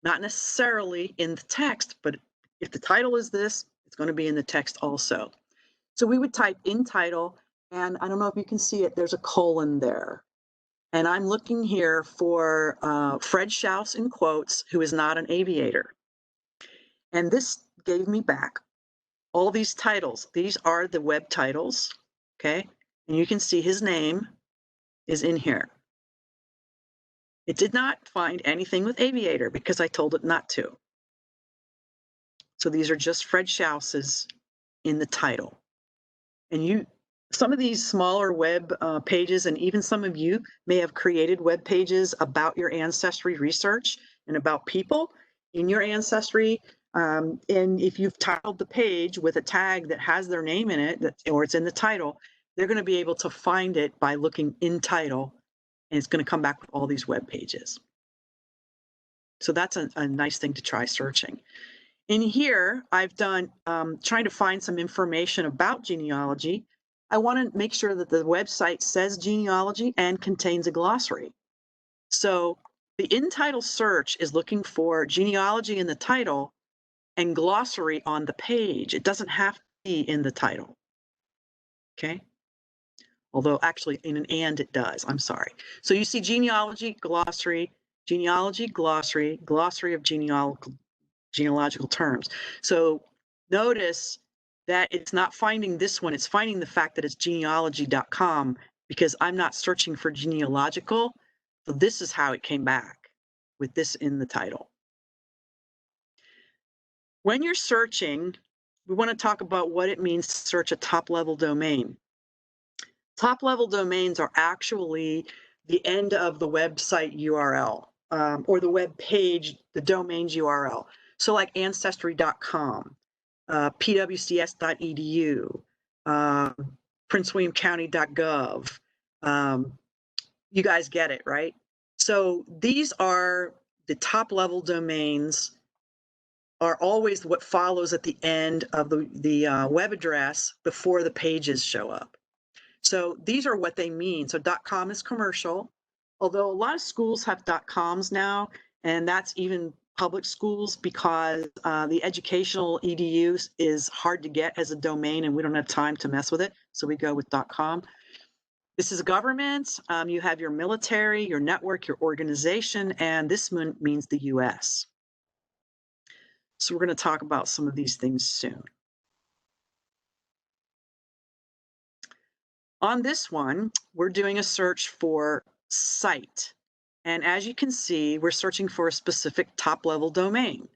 not necessarily in the text, but if the title is this, it's going to be in the text also. So we would type in title, and I don't know if you can see it, there's a colon there. And I'm looking here for Fred Schaus in quotes, who is not an aviator. And this gave me back all these titles. These are the web titles, okay? And you can see his name is in here. It did not find anything with aviator because I told it not to. So these are just Fred Schaus's in the title. And some of these smaller web pages, and even some of you may have created web pages about your ancestry research and about people in your ancestry. And if you've titled the page with a tag that has their name in it, or it's in the title, they're going to be able to find it by looking in title, and it's going to come back with all these web pages. So that's a nice thing to try searching. In here, I've done trying to find some information about genealogy. I want to make sure that the website says genealogy and contains a glossary. So the in title search is looking for genealogy in the title and glossary on the page. It doesn't have to be in the title. Okay. Although actually in an and it does. I'm sorry. So you see genealogy, glossary, glossary of genealogical terms. So notice that it's not finding this one, it's finding the fact that it's genealogy.com because I'm not searching for genealogical. So this is how it came back with this in the title. When you're searching, we want to talk about what it means to search a top-level domain. Top-level domains are actually the end of the website URL or the web page, the domain's URL. So like ancestry.com, pwcs.edu, princewilliamcounty.gov. You guys get it, right? So these are the top level domains, are always what follows at the end of the web address before the pages show up. So these are what they mean. So .com is commercial, although a lot of schools have .coms now, and that's even public schools because the educational edu is hard to get as a domain and we don't have time to mess with it. So we go with .com. This is government. You have your military, your network, your organization, and this means the US. So we're going to talk about some of these things soon. On this one, we're doing a search for site. And as you can see, we're searching for a specific top-level domain.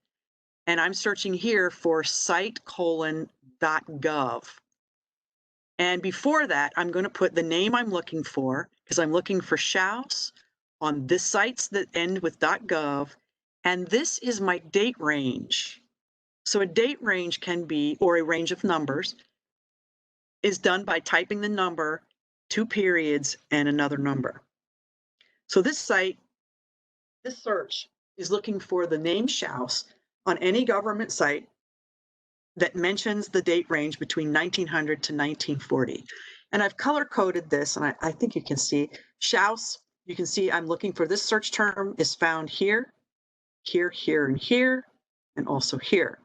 And I'm searching here for site:.gov. And before that, I'm going to put the name I'm looking for, because I'm looking for Schaus on the sites that end with .gov. And this is my date range. So a date range can be, or a range of numbers, is done by typing the number, 2 periods, and another number. So this search is looking for the name Schaus on any government site that mentions the date range between 1900 to 1940. And I've color-coded this, and I think you can see Schaus. You can see I'm looking for this search term is found here, here, here, and here, and also here.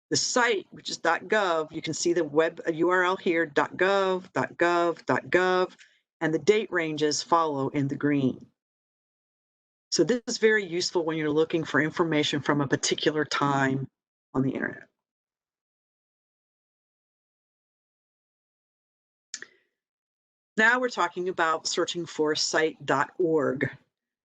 The site, which is .gov, you can see the web URL here, .gov, .gov, .gov, and the date ranges follow in the green. So this is very useful when you're looking for information from a particular time on the internet. Now we're talking about searching for site.org.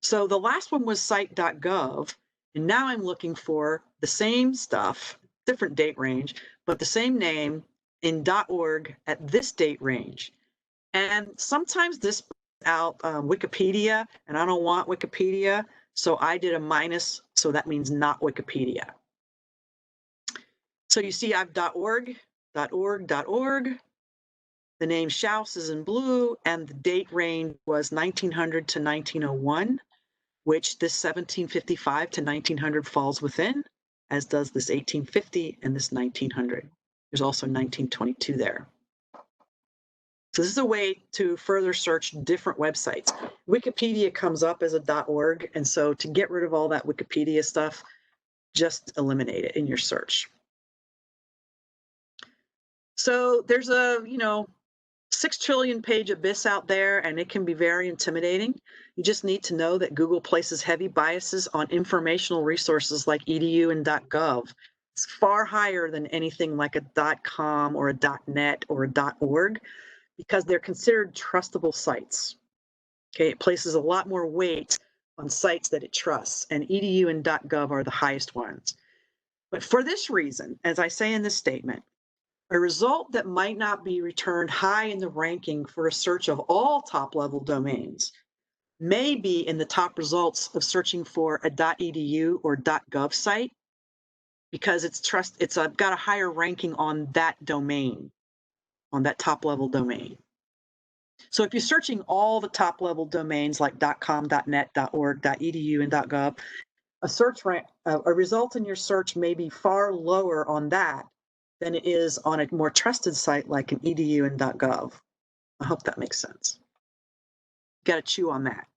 So the last one was site.gov, and now I'm looking for the same stuff, different date range, but the same name in .org at this date range. And sometimes this brings out Wikipedia, and I don't want Wikipedia, so I did a minus, so that means not Wikipedia. So you see I've .org. The name Schaus is in blue, and the date range was 1900 to 1901, which this 1755 to 1900 falls within, as does this 1850 and this 1900. There's also 1922 there. So this is a way to further search different websites. Wikipedia comes up as a .org, and so to get rid of all that Wikipedia stuff, just eliminate it in your search. So there's a, 6 trillion page abyss out there, and it can be very intimidating. You just need to know that Google places heavy biases on informational resources like edu and .gov. It's far higher than anything like a .com or a .net or a .org, because they're considered trustable sites. Okay, it places a lot more weight on sites that it trusts, and edu and .gov are the highest ones. But for this reason, as I say in this statement, a result that might not be returned high in the ranking for a search of all top-level domains may be in the top results of searching for a .edu or .gov site, because it's got a higher ranking on that domain, on that top-level domain. So if you're searching all the top-level domains like .com, .net, .org, .edu, and .gov, a result in your search may be far lower on that than it is on a more trusted site like an edu and .gov. I hope that makes sense. Got to chew on that.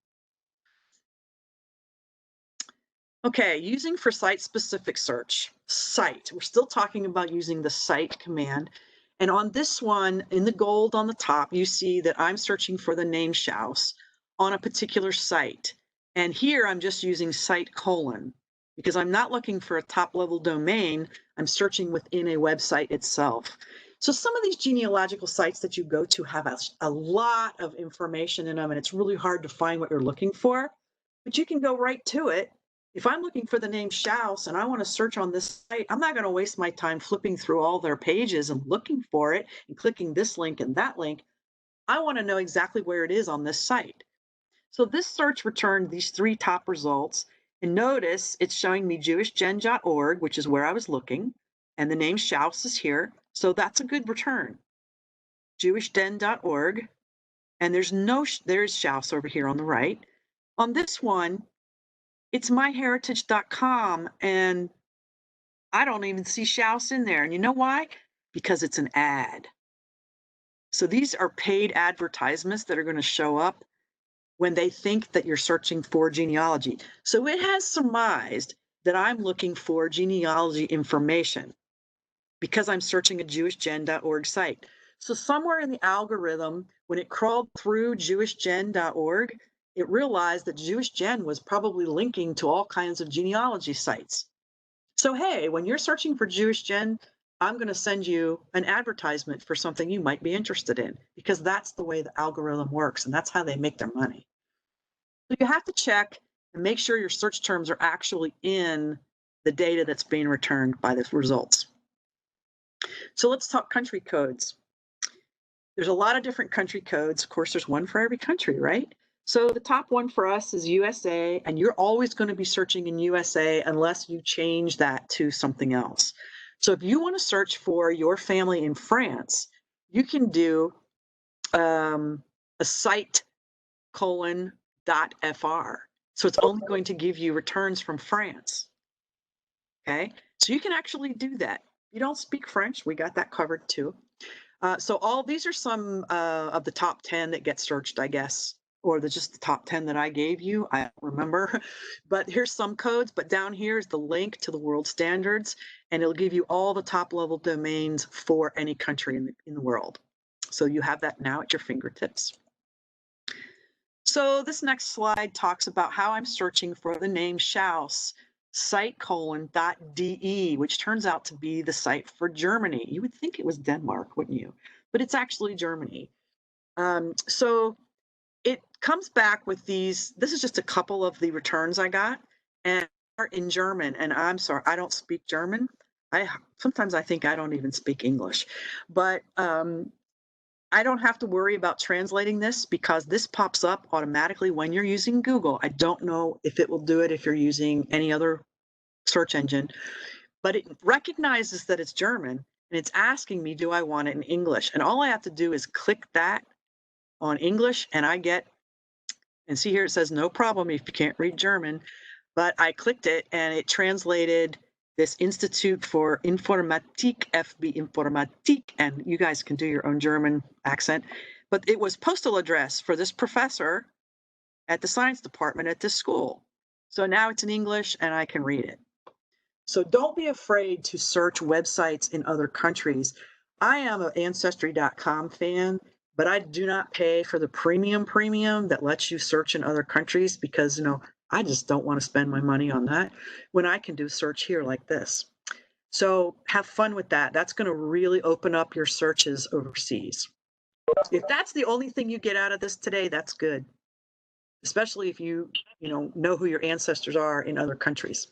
Okay, using for site-specific search. Site. We're still talking about using the cite command. And on this one, in the gold on the top, you see that I'm searching for the name Schaus on a particular site. And here I'm just using cite : because I'm not looking for a top-level domain. I'm searching within a website itself. So some of these genealogical sites that you go to have a lot of information in them, and it's really hard to find what you're looking for. But you can go right to it. If I'm looking for the name Schaus and I want to search on this site, I'm not going to waste my time flipping through all their pages and looking for it and clicking this link and that link. I want to know exactly where it is on this site. So this search returned these 3 top results. And notice it's showing me jewishgen.org, which is where I was looking. And the name Schaus is here. So that's a good return. jewishgen.org. And there's Schaus over here on the right. On this one, it's myheritage.com, and I don't even see Schaus in there. And you know why? Because it's an ad. So these are paid advertisements that are going to show up when they think that you're searching for genealogy. So it has surmised that I'm looking for genealogy information because I'm searching a jewishgen.org site. So somewhere in the algorithm, when it crawled through jewishgen.org, it realized that JewishGen was probably linking to all kinds of genealogy sites. So hey, when you're searching for JewishGen, I'm going to send you an advertisement for something you might be interested in, because that's the way the algorithm works, and that's how they make their money. So you have to check and make sure your search terms are actually in the data that's being returned by the results. So let's talk country codes. There's a lot of different country codes. Of course, there's one for every country, right? So the top one for us is USA, and you're always going to be searching in USA unless you change that to something else. So if you want to search for your family in France, you can do a cite : .fr. So it's only going to give you returns from France. Okay, so you can actually do that. If you don't speak French, we got that covered too. So all these are some of the top 10 that get searched, I guess, or just the top 10 that I gave you. I don't remember, but here's some codes. But down here is the link to the world standards, and it'll give you all the top level domains for any country in the world. So you have that now at your fingertips. So this next slide talks about how I'm searching for the name Schaus, cite : .de, which turns out to be the site for Germany. You would think it was Denmark, wouldn't you? But it's actually Germany. So it comes back with these. This is just a couple of the returns I got, and are in German. And I'm sorry, I don't speak German. Sometimes I think I don't even speak English, but I don't have to worry about translating this because this pops up automatically when you're using Google. I don't know if it will do it if you're using any other search engine, but it recognizes that it's German, and it's asking me, do I want it in English? And all I have to do is click that on English, and I get, and see here it says no problem if you can't read German, but I clicked it and it translated this Institute for Informatik, FB Informatik, and you guys can do your own German accent, but it was postal address for this professor at the science department at this school. So now it's in English and I can read it. So don't be afraid to search websites in other countries. I am an Ancestry.com fan, but I do not pay for the premium that lets you search in other countries because, I just don't want to spend my money on that when I can do search here like this. So have fun with that. That's going to really open up your searches overseas. If that's the only thing you get out of this today, that's good, especially if you know who your ancestors are in other countries.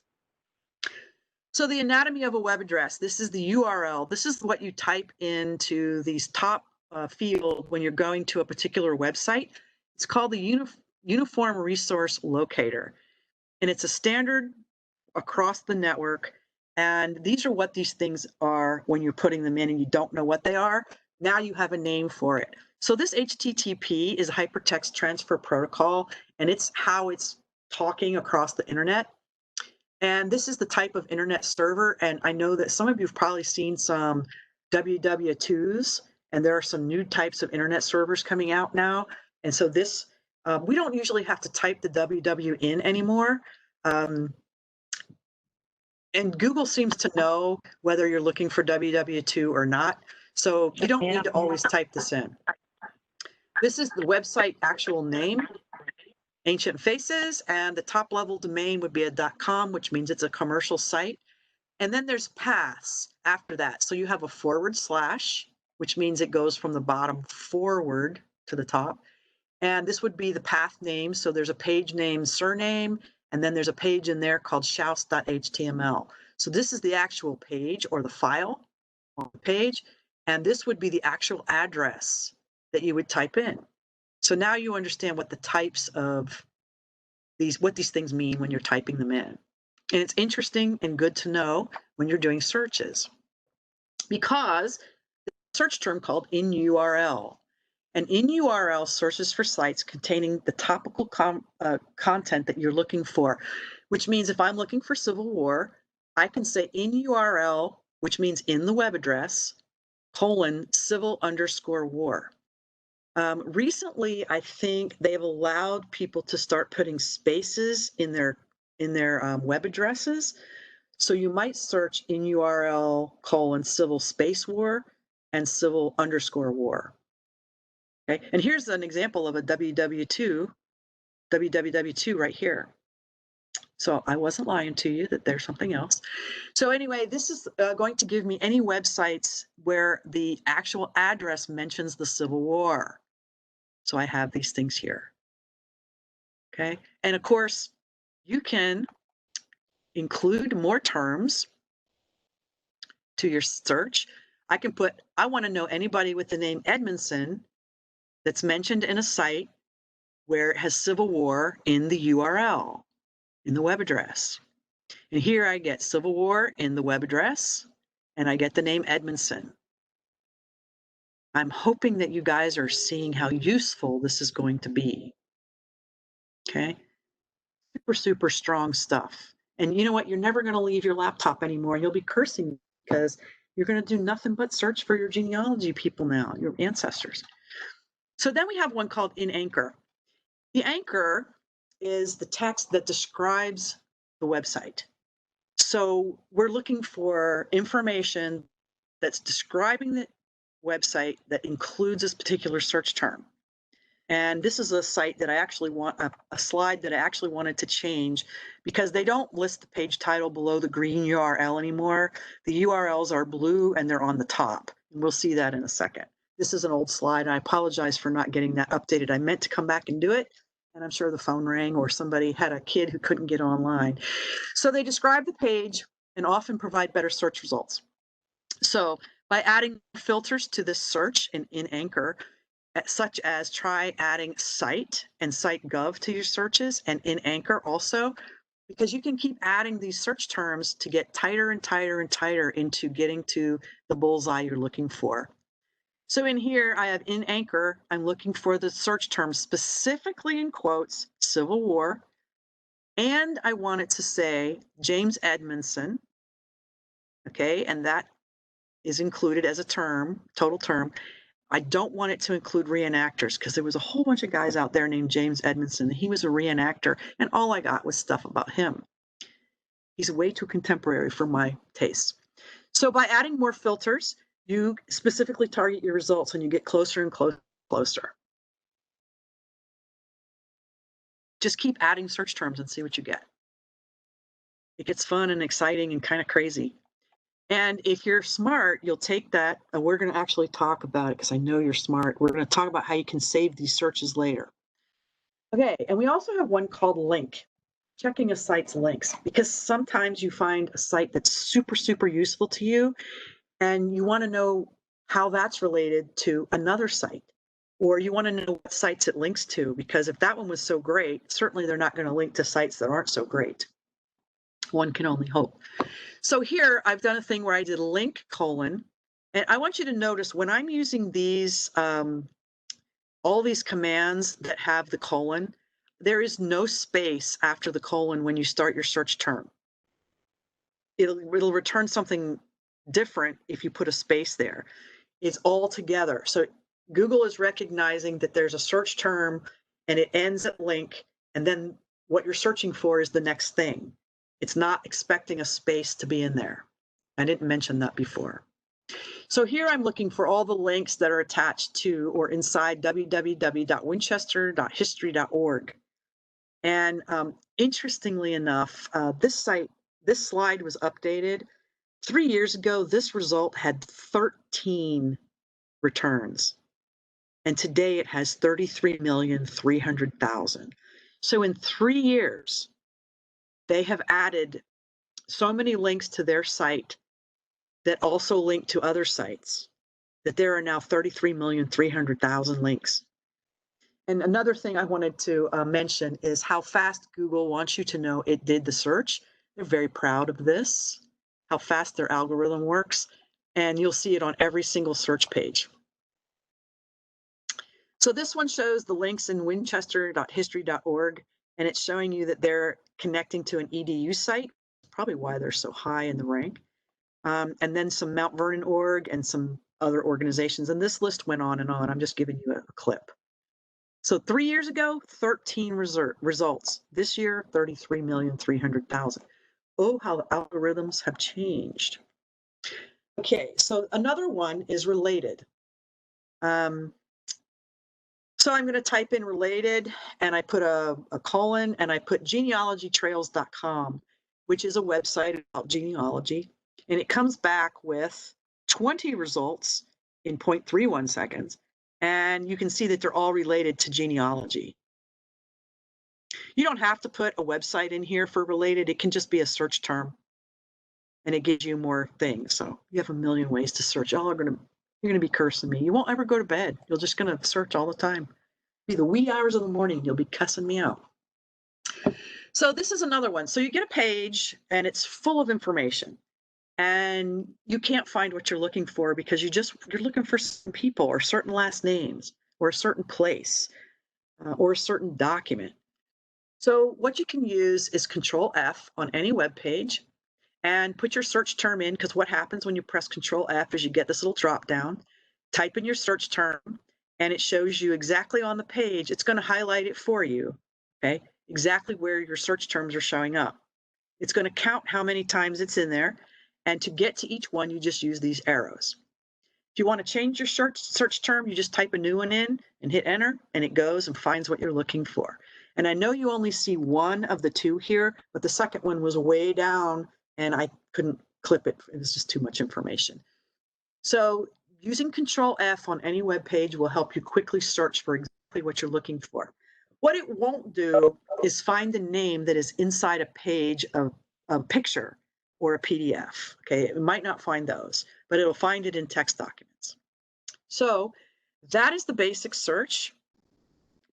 So the anatomy of a web address, this is the URL. This is what you type into these top field when you're going to a particular website. It's called the Uniform Resource Locator, and it's a standard across the network. And these are what these things are when you're putting them in and you don't know what they are. Now you have a name for it. So this HTTP is Hypertext Transfer Protocol, and it's how it's talking across the internet. And this is the type of internet server. And I know that some of you have probably seen some WW2s, and there are some new types of internet servers coming out now. And so this, we don't usually have to type the WW in anymore. And Google seems to know whether you're looking for WW2 or not. So you don't need to always type this in. This is the website actual name, Ancient Faces, and the top level domain would be a .com, which means it's a commercial site. And then there's paths after that. So you have a /, which means it goes from the bottom forward to the top. And this would be the path name. So there's a page name, surname, and then there's a page in there called shouse.html. So this is the actual page or the file on the page. And this would be the actual address that you would type in. So now you understand what the types of what these things mean when you're typing them in. And it's interesting and good to know when you're doing searches, because the search term called in URL. And in URL searches for sites containing the topical content that you're looking for, which means if I'm looking for Civil War, I can say in URL, which means in the web address, :civil_war. Recently, I think they've allowed people to start putting spaces in their web addresses. So you might search in URL :civil space war and civil_war. Okay, and here's an example of a www2 right here. So I wasn't lying to you that there's something else. So anyway, this is going to give me any websites where the actual address mentions the Civil War. So I have these things here. Okay, and of course, you can include more terms to your search. I can put, I want to know anybody with the name Edmondson that's mentioned in a site where it has Civil War in the URL, in the web address. And here I get Civil War in the web address, and I get the name Edmondson. I'm hoping that you guys are seeing how useful this is going to be. Okay, super, super strong stuff. And you know what? You're never going to leave your laptop anymore. You'll be cursing because you're going to do nothing but search for your genealogy people now, your ancestors. So then we have one called in anchor. The anchor is the text that describes the website. So we're looking for information that's describing the website that includes this particular search term. And this is a site that I actually want, a slide that I actually wanted to change, because they don't list the page title below the green URL anymore. The URLs are blue and they're on the top. And we'll see that in a second. This is an old slide, and I apologize for not getting that updated. I meant to come back and do it, and I'm sure the phone rang or somebody had a kid who couldn't get online. So they describe the page and often provide better search results. So by adding filters to this search in Anchor, such as try adding site and site.gov to your searches, and in Anchor also, because you can keep adding these search terms to get tighter and tighter and tighter into getting to the bullseye you're looking for. So in here, I have in Anchor, I'm looking for the search term specifically in quotes, Civil War, and I want it to say James Edmondson, okay, and that is included as a term, total term. I don't want it to include reenactors, because there was a whole bunch of guys out there named James Edmondson. He was a reenactor, and all I got was stuff about him. He's way too contemporary for my taste. So by adding more filters, you specifically target your results and you get closer and closer. Just keep adding search terms and see what you get. It gets fun and exciting and kind of crazy. And if you're smart, you'll take that, and we're going to actually talk about it because I know you're smart. We're going to talk about how you can save these searches later. Okay, and we also have one called link, checking a site's links, because sometimes you find a site that's super, super useful to you, and you want to know how that's related to another site, or you want to know what sites it links to, because if that one was so great, certainly they're not going to link to sites that aren't so great. One can only hope. So here I've done a thing where I did link : and I want you to notice when I'm using these, all these commands that have the colon, there is no space after the colon when you start your search term. It'll return something different if you put a space there. It's all together. So Google is recognizing that there's a search term and it ends at link, and then what you're searching for is the next thing. It's not expecting a space to be in there. I didn't mention that before. So here I'm looking for all the links that are attached to or inside www.winchester.history.org. And interestingly enough, this slide was updated 3 years ago. This result had 13 returns, and today it has 33,300,000. So in 3 years, they have added so many links to their site that also link to other sites that there are now 33,300,000 links. And another thing I wanted to mention is how fast Google wants you to know it did the search. They're very proud of this, how fast their algorithm works, and you'll see it on every single search page. So this one shows the links in winchester.history.org, and it's showing you that they're connecting to an EDU site, probably why they're so high in the rank, and then some Mount Vernon org and some other organizations. And this list went on and on. I'm just giving you a clip. So 3 years ago, 13 results. This year, 33,300,000. Oh, how the algorithms have changed. Okay, so another one is related. So I'm going to type in related, and I put a colon, and I put genealogytrails.com, which is a website about genealogy. And it comes back with 20 results in 0.31 seconds. And you can see that they're all related to genealogy. You don't have to put a website in here for related. It can just be a search term, and it gives you more things. So you have a million ways to search. You're going to be cursing me. You won't ever go to bed. You're just going to search all the time. Be the wee hours of the morning, you'll be cussing me out. So this is another one. So you get a page, and it's full of information, and you can't find what you're looking for because you're looking for some people or certain last names or a certain place or a certain document. So what you can use is Control F on any web page and put your search term in, because what happens when you press Control F is you get this little drop down, type in your search term, and it shows you exactly on the page. It's going to highlight it for you, okay, exactly where your search terms are showing up. It's going to count how many times it's in there, and to get to each one, you just use these arrows. If you want to change your search term, you just type a new one in and hit enter, and it goes and finds what you're looking for. And I know you only see one of the two here, but the second one was way down, and I couldn't clip it. It was just too much information. So using Control F on any web page will help you quickly search for exactly what you're looking for. What it won't do is find a name that is inside a page of a picture or a PDF. Okay, it might not find those, but it'll find it in text documents. So that is the basic search.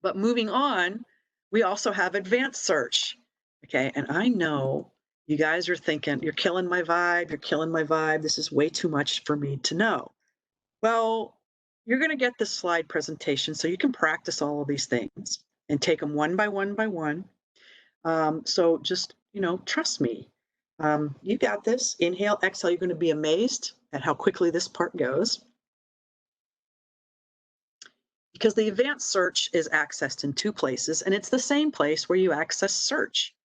But moving on, we also have advanced search. Okay, and I know you guys are thinking, you're killing my vibe, you're killing my vibe. This is way too much for me to know. Well, you're going to get this slide presentation so you can practice all of these things and take them one by one by one. So just, trust me. You got this. Inhale, exhale. You're going to be amazed at how quickly this part goes. Because the advanced search is accessed in two places, and it's the same place where you access search.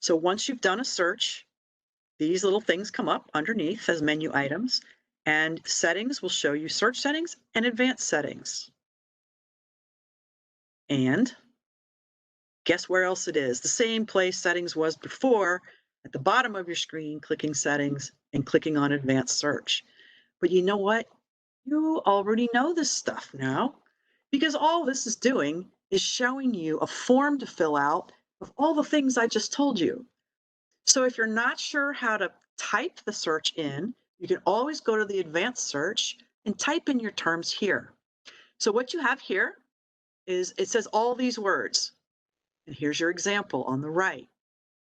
So once you've done a search, these little things come up underneath as menu items, and settings will show you search settings and advanced settings. And guess where else it is? The same place settings was before, at the bottom of your screen, clicking settings and clicking on advanced search. But you know what? You already know this stuff now, because all this is doing is showing you a form to fill out of all the things I just told you. So if you're not sure how to type the search in, you can always go to the advanced search and type in your terms here. So what you have here is it says all these words. And here's your example on the right.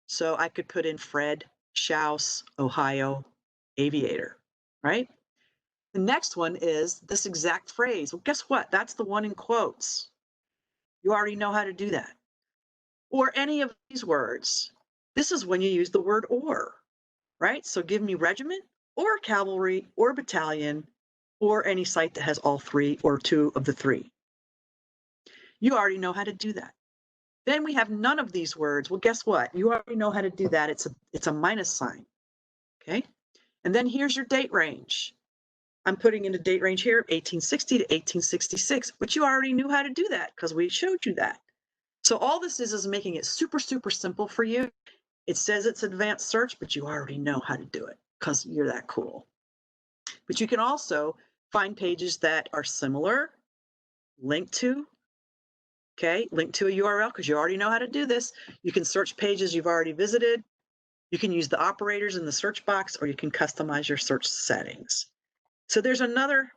So I could put in Fred, Schaus, Ohio, aviator, right? The next one is this exact phrase. Well, guess what? That's the one in quotes. You already know how to do that. Or any of these words. This is when you use the word or, right? So give me regiment or cavalry or battalion or any site that has all three or two of the three. You already know how to do that. Then we have none of these words. Well, guess what? You already know how to do that. It's a minus sign, okay? And then here's your date range. I'm putting in a date range here, 1860 to 1866, but you already knew how to do that because we showed you that. So all this is making it super, super simple for you. It says it's advanced search, but you already know how to do it because you're that cool. But you can also find pages that are similar, link to a URL because you already know how to do this. You can search pages you've already visited. You can use the operators in the search box, or you can customize your search settings. So there's another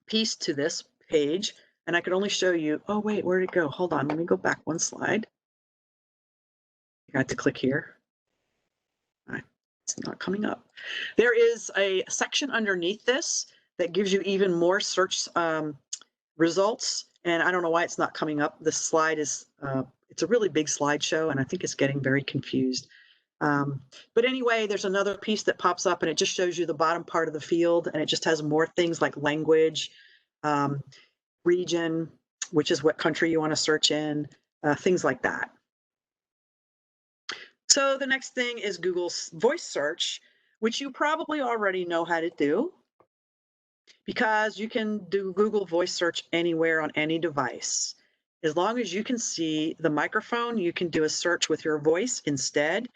piece to this page, and I can only show you, oh wait, where'd it go? Hold on, let me go back one slide. I got to click here. It's not coming up. There is a section underneath this that gives you even more search results, and I don't know why it's not coming up. This slide is, it's a really big slideshow, and I think it's getting very confused. But anyway, there's another piece that pops up, and it just shows you the bottom part of the field, and it just has more things like language, region, which is what country you want to search in, things like that. So the next thing is Google's voice search, which you probably already know how to do because you can do Google voice search anywhere on any device. As long as you can see the microphone, you can do a search with your voice instead.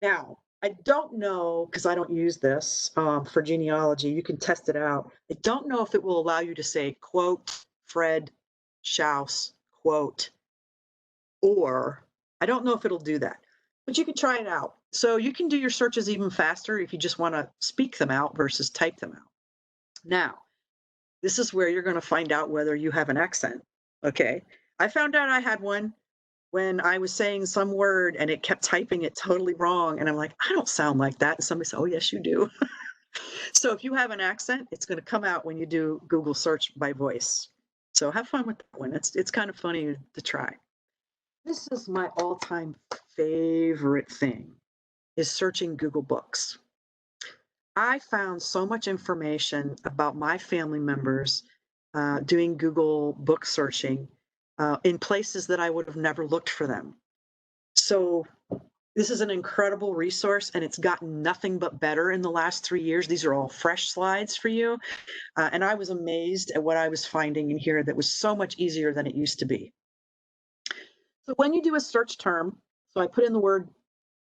Now, I don't know, because I don't use this for genealogy, you can test it out. I don't know if it will allow you to say, quote, Fred, Schaus, quote, or I don't know if it'll do that, but you can try it out. So you can do your searches even faster if you just want to speak them out versus type them out. Now, this is where you're going to find out whether you have an accent. Okay. I found out I had one when I was saying some word and it kept typing it totally wrong. And I'm like, I don't sound like that. And somebody said, oh, yes, you do. So if you have an accent, it's going to come out when you do Google search by voice. So have fun with that one. It's kind of funny to try. This is my all-time favorite thing, is searching Google Books. I found so much information about my family members doing Google book searching in places that I would have never looked for them. So this is an incredible resource, and it's gotten nothing but better in the last 3 years. These are all fresh slides for you. And I was amazed at what I was finding in here that was so much easier than it used to be. So when you do a search term, so I put in the word,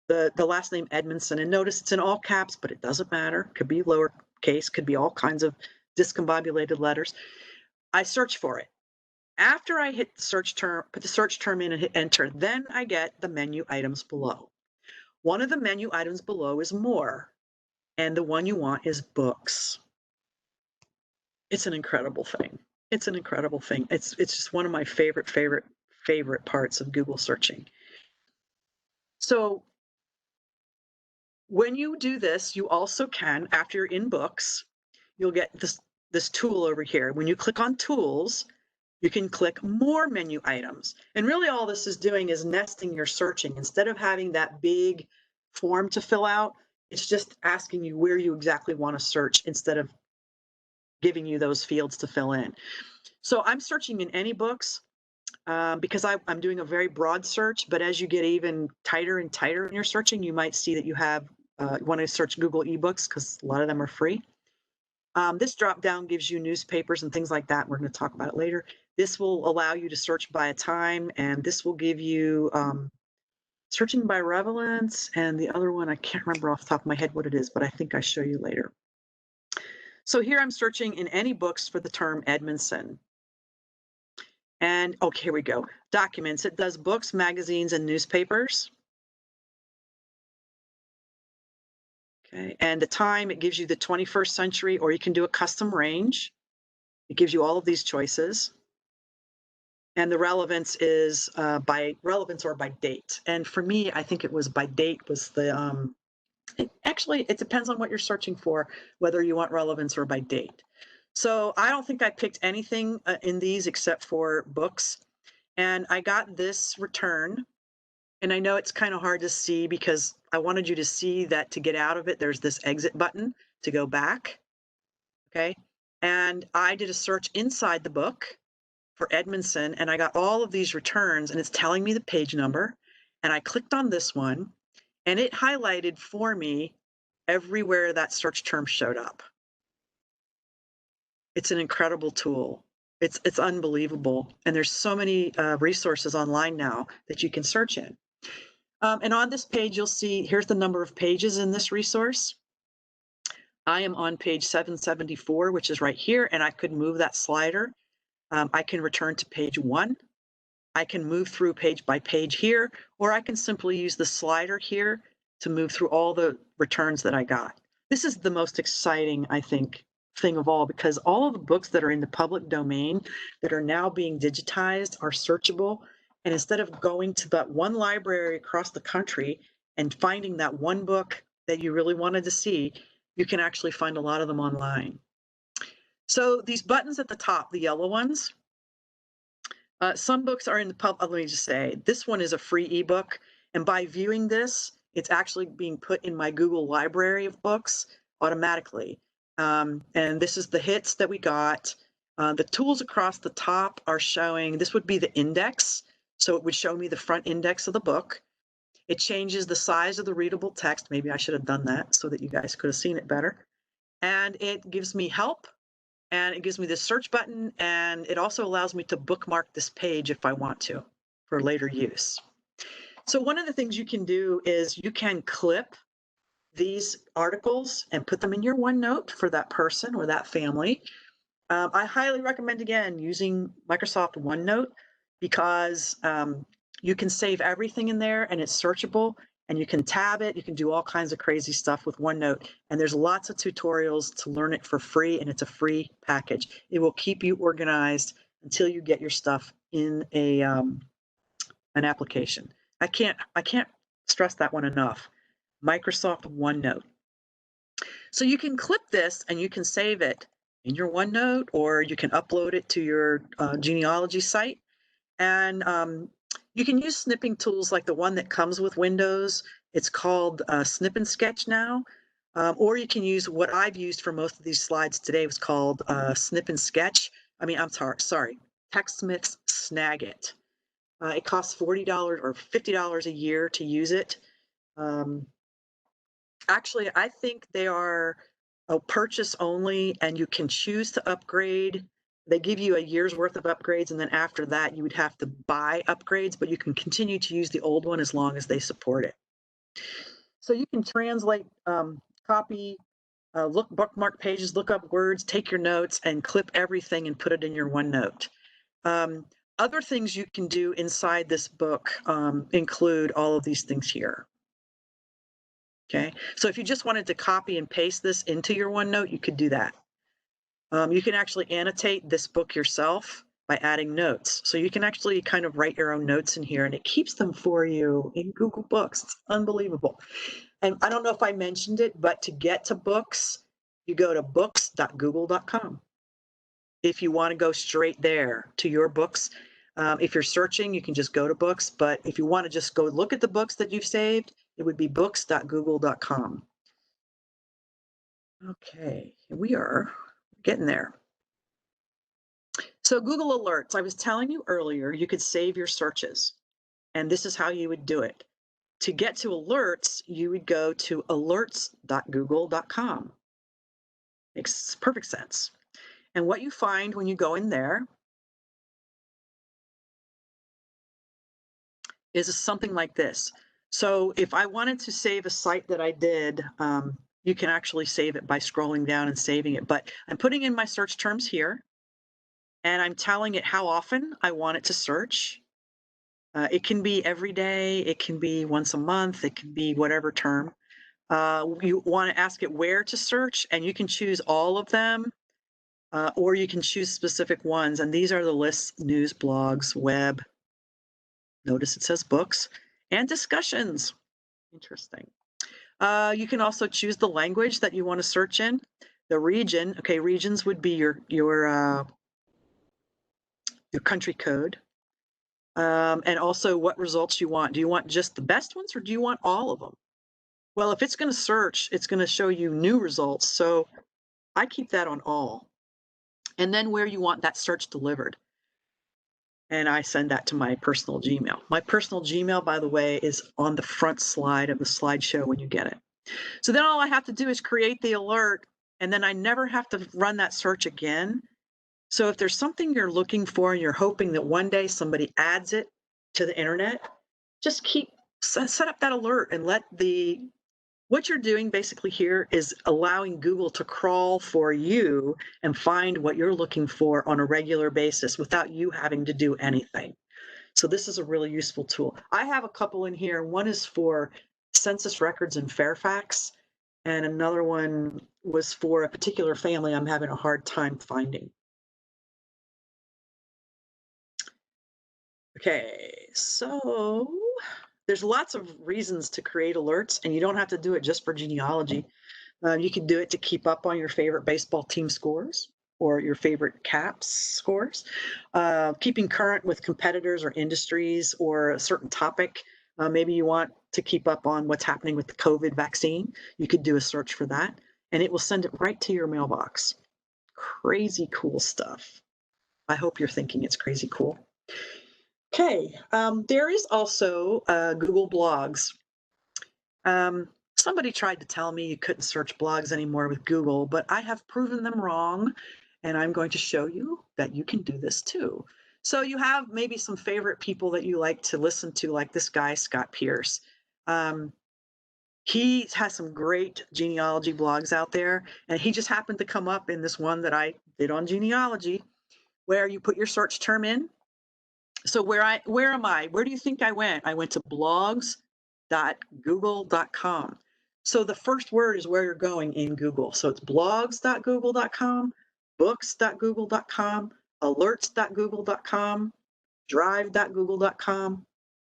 the last name Edmondson, and notice it's in all caps, but it doesn't matter. Could be lowercase, could be all kinds of discombobulated letters. I search for it. After I hit the search term, put the search term in and hit enter, then I get the menu items below. One of the menu items below is more, and the one you want is books. It's an incredible thing. It's an incredible thing. It's just one of my favorite parts of Google searching. So when you do this, you also can, after you're in books, you'll get this tool over here. When you click on tools, you can click more menu items. And really all this is doing is nesting your searching. Instead of having that big form to fill out, it's just asking you where you exactly want to search instead of giving you those fields to fill in. So I'm searching in any books. because I'm doing a very broad search, but as you get even tighter and tighter in your searching, you might see that you have want to search Google eBooks because a lot of them are free. This drop down gives you newspapers and things like that. We're going to talk about it later. This will allow you to search by a time, and this will give you searching by relevance, and the other one, I can't remember off the top of my head what it is, but I think I show you later. So here I'm searching in any books for the term Edmondson. And okay, here we go. Documents. It does books, magazines, and newspapers. Okay, and the time, it gives you the 21st century, or you can do a custom range. It gives you all of these choices. And the relevance is by relevance or by date. And for me, I think it was by date was the, actually, it depends on what you're searching for, whether you want relevance or by date. So I don't think I picked anything in these except for books. And I got this return. And I know it's kind of hard to see because I wanted you to see that to get out of it, there's this exit button to go back. Okay. And I did a search inside the book for Edmondson, and I got all of these returns, and it's telling me the page number. And I clicked on this one, and it highlighted for me everywhere that search term showed up. It's an incredible tool. It's unbelievable. And there's so many resources online now that you can search in. And on this page, you'll see, here's the number of pages in this resource. I am on page 774, which is right here, and I could move that slider. I can return to page 1. I can move through page by page here, or I can simply use the slider here to move through all the returns that I got. This is the most exciting, I think, thing of all, because all of the books that are in the public domain that are now being digitized are searchable. And instead of going to that one library across the country and finding that one book that you really wanted to see, you can actually find a lot of them online. So these buttons at the top, the yellow ones, some books are in the let me just say, this one is a free ebook. And by viewing this, it's actually being put in my Google library of books automatically. And this is the hits that we got. The tools across the top are showing, this would be the index. So it would show me the front index of the book. It changes the size of the readable text. Maybe I should have done that so that you guys could have seen it better. And it gives me help. And it gives me this search button, and it also allows me to bookmark this page if I want to for later use. So one of the things you can do is you can clip these articles and put them in your OneNote for that person or that family. I highly recommend, again, using Microsoft OneNote because you can save everything in there and it's searchable. And you can tab it, you can do all kinds of crazy stuff with OneNote. And there's lots of tutorials to learn it for free, and it's a free package. It will keep you organized until you get your stuff in a an application. I can't stress that one enough. Microsoft OneNote. So you can clip this and you can save it in your OneNote, or you can upload it to your genealogy site. And you can use snipping tools like the one that comes with Windows. It's called Snip and Sketch now. Or you can use what I've used for most of these slides today. It was called Snip and Sketch. I'm sorry, TechSmith's Snagit. It costs $40 or $50 a year to use it. Actually, I think they are a purchase only, and you can choose to upgrade. They give you a year's worth of upgrades, and then after that, you would have to buy upgrades, but you can continue to use the old one as long as they support it. So you can translate, copy, bookmark pages, look up words, take your notes, and clip everything and put it in your OneNote. Other things you can do inside this book include all of these things here. Okay, so if you just wanted to copy and paste this into your OneNote, you could do that. You can actually annotate this book yourself by adding notes. So you can actually kind of write your own notes in here, and it keeps them for you in Google Books. It's unbelievable. And I don't know if I mentioned it, but to get to books, you go to books.google.com. If you want to go straight there to your books, if you're searching, you can just go to books. But if you want to just go look at the books that you've saved, it would be books.google.com. Okay, we are getting there. So Google Alerts, I was telling you earlier, you could save your searches, and this is how you would do it. To get to alerts, you would go to alerts.google.com. Makes perfect sense. And what you find when you go in there is something like this. So if I wanted to save a site that I did, you can actually save it by scrolling down and saving it. But I'm putting in my search terms here, and I'm telling it how often I want it to search. It can be every day, it can be once a month, it can be whatever term. You want to ask it where to search, and you can choose all of them, or you can choose specific ones. And these are the lists: news, blogs, web. Notice it says books and discussions. Interesting. You can also choose the language that you want to search in. The region, okay, regions would be your country code. And also what results you want. Do you want just the best ones, or do you want all of them? Well, if it's going to search, it's going to show you new results. So I keep that on all. And then where you want that search delivered. And I send that to my personal Gmail. My personal Gmail, by the way, is on the front slide of the slideshow when you get it. So then all I have to do is create the alert, and then I never have to run that search again. So if there's something you're looking for and you're hoping that one day somebody adds it to the internet, just set up that alert and what you're doing basically here is allowing Google to crawl for you and find what you're looking for on a regular basis without you having to do anything. So this is a really useful tool. I have a couple in here. One is for census records in Fairfax, and another one was for a particular family I'm having a hard time finding. Okay, so there's lots of reasons to create alerts, and you don't have to do it just for genealogy. You can do it to keep up on your favorite baseball team scores or your favorite CAPS scores, keeping current with competitors or industries or a certain topic. Maybe you want to keep up on what's happening with the COVID vaccine. You could do a search for that, and it will send it right to your mailbox. Crazy cool stuff. I hope you're thinking it's crazy cool. Okay, there is also Google Blogs. Somebody tried to tell me you couldn't search blogs anymore with Google, but I have proven them wrong, and I'm going to show you that you can do this too. So you have maybe some favorite people that you like to listen to, like this guy, Scott Pierce. He has some great genealogy blogs out there, and he just happened to come up in this one that I did on genealogy, where you put your search term in. So where am I? Where do you think I went? I went to blogs.google.com. So the first word is where you're going in Google. So it's blogs.google.com, books.google.com, alerts.google.com, drive.google.com.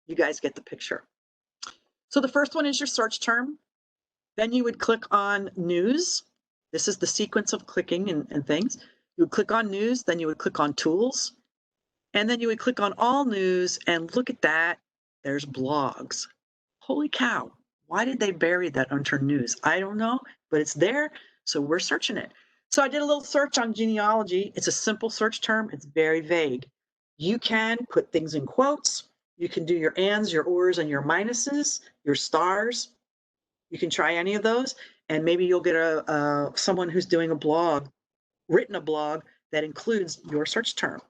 You guys get the picture. So the first one is your search term. Then you would click on news. This is the sequence of clicking and things. You would click on news, then you would click on tools, and then you would click on all news, and look at that. There's blogs. Holy cow. Why did they bury that under news? I don't know, but it's there. So we're searching it. So I did a little search on genealogy. It's a simple search term. It's very vague. You can put things in quotes. You can do your ands, your ors, and your minuses, your stars. You can try any of those, and maybe you'll get someone who's doing written a blog that includes your search term.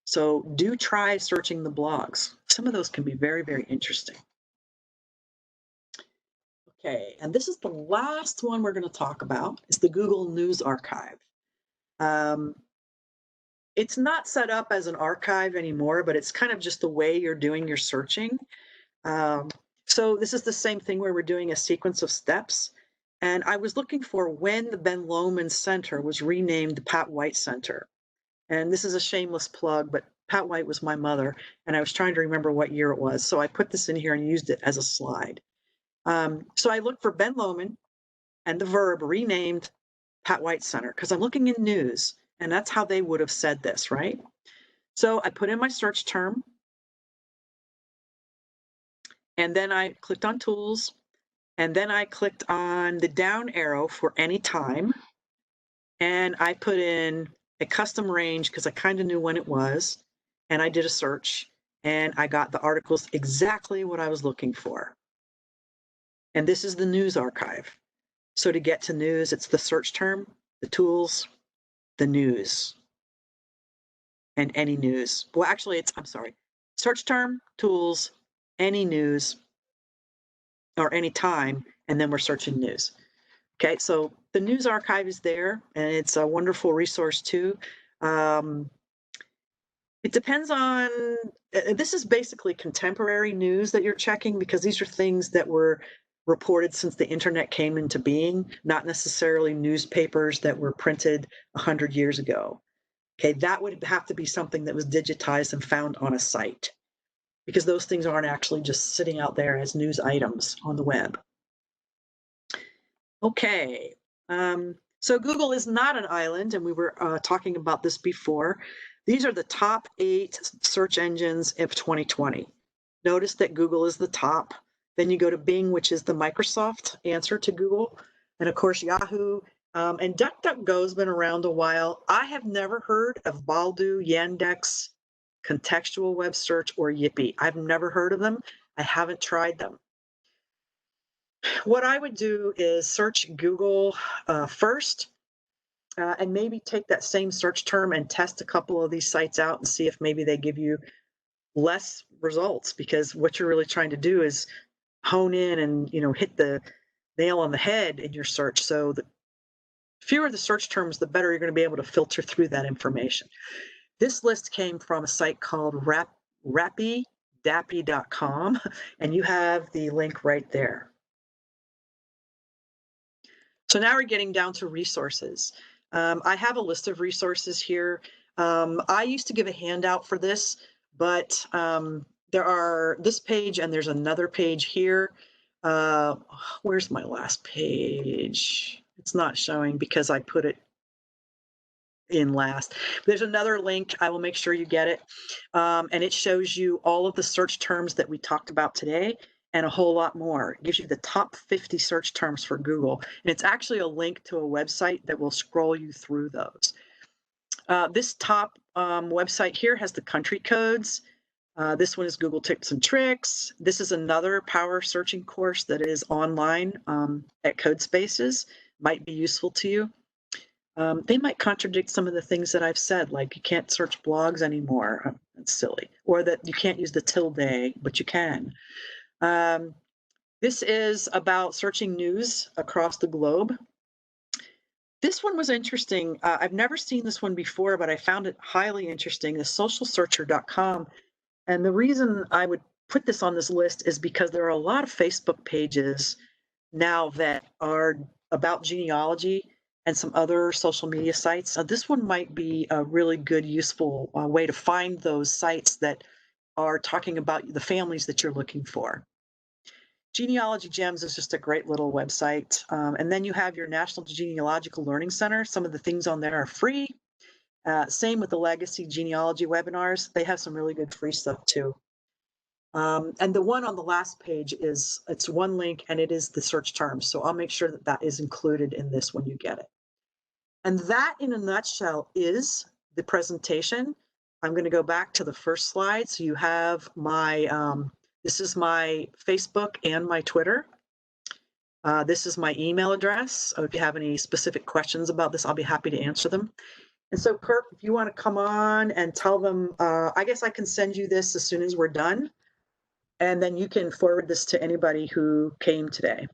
So do try searching the blogs. Some of those can be very, very interesting. Okay, and this is the last one we're going to talk about. It's the Google News Archive. It's not set up as an archive anymore, but it's kind of just the way you're doing your searching. So this is the same thing where we're doing a sequence of steps. And I was looking for when the Ben Lomond Center was renamed the Pat White Center. And this is a shameless plug, but Pat White was my mother, and I was trying to remember what year it was. So I put this in here and used it as a slide. So I looked for Ben Lomond and the verb renamed Pat White Center, because I'm looking in news, and that's how they would have said this, right? So I put in my search term, and then I clicked on tools, and then I clicked on the down arrow for any time, and I put in a custom range because I kind of knew when it was, and I did a search, and I got the articles exactly what I was looking for. And this is the news archive. So to get to news, it's the search term, the tools, the news, and any news. Well, actually, I'm sorry, search term, tools, any news, or any time, and then we're searching news. Okay, so the news archive is there, and it's a wonderful resource too. It depends on, this is basically contemporary news that you're checking because these are things that were reported since the internet came into being, not necessarily newspapers that were printed 100 years ago. Okay, that would have to be something that was digitized and found on a site because those things aren't actually just sitting out there as news items on the web. Okay, so Google is not an island, and we were talking about this before. These are the top 8 search engines of 2020. Notice that Google is the top. Then you go to Bing, which is the Microsoft answer to Google. And of course, Yahoo. And DuckDuckGo has been around a while. I have never heard of Baldo, Yandex, Contextual Web Search, or Yippee. I've never heard of them. I haven't tried them. What I would do is search Google first, and maybe take that same search term and test a couple of these sites out and see if maybe they give you less results, because what you're really trying to do is hone in and hit the nail on the head in your search. So the fewer the search terms, the better you're going to be able to filter through that information. This list came from a site called rappydappy.com, and you have the link right there. So now we're getting down to resources. I have a list of resources here. I used to give a handout for this, but there are this page and there's another page here. Where's my last page? It's not showing because I put it in last. There's another link. I will make sure you get it. And it shows you all of the search terms that we talked about today and a whole lot more. It gives you the top 50 search terms for Google. And it's actually a link to a website that will scroll you through those. This top website here has the country codes. This one is Google Tips and Tricks. This is another power searching course that is online at CodeSpaces. Might be useful to you. They might contradict some of the things that I've said, like you can't search blogs anymore. That's silly. Or that you can't use the tilde, but you can. This is about searching news across the globe. This one was interesting. I've never seen this one before, but I found it highly interesting, the socialsearcher.com. And the reason I would put this on this list is because there are a lot of Facebook pages now that are about genealogy and some other social media sites. This one might be a really good, useful way to find those sites that are talking about the families that you're looking for. Genealogy Gems is just a great little website. And then you have your National Genealogical Learning Center. Some of the things on there are free. Same with the Legacy Genealogy webinars. They have some really good free stuff too. And the one on the last page it's one link and it is the search terms. So I'll make sure that that is included in this when you get it. And that in a nutshell is the presentation. I'm going to go back to the first slide. So you have my, this is my Facebook and my Twitter. This is my email address. So if you have any specific questions about this, I'll be happy to answer them. And so Kirk, if you want to come on and tell them, I guess I can send you this as soon as we're done. And then you can forward this to anybody who came today.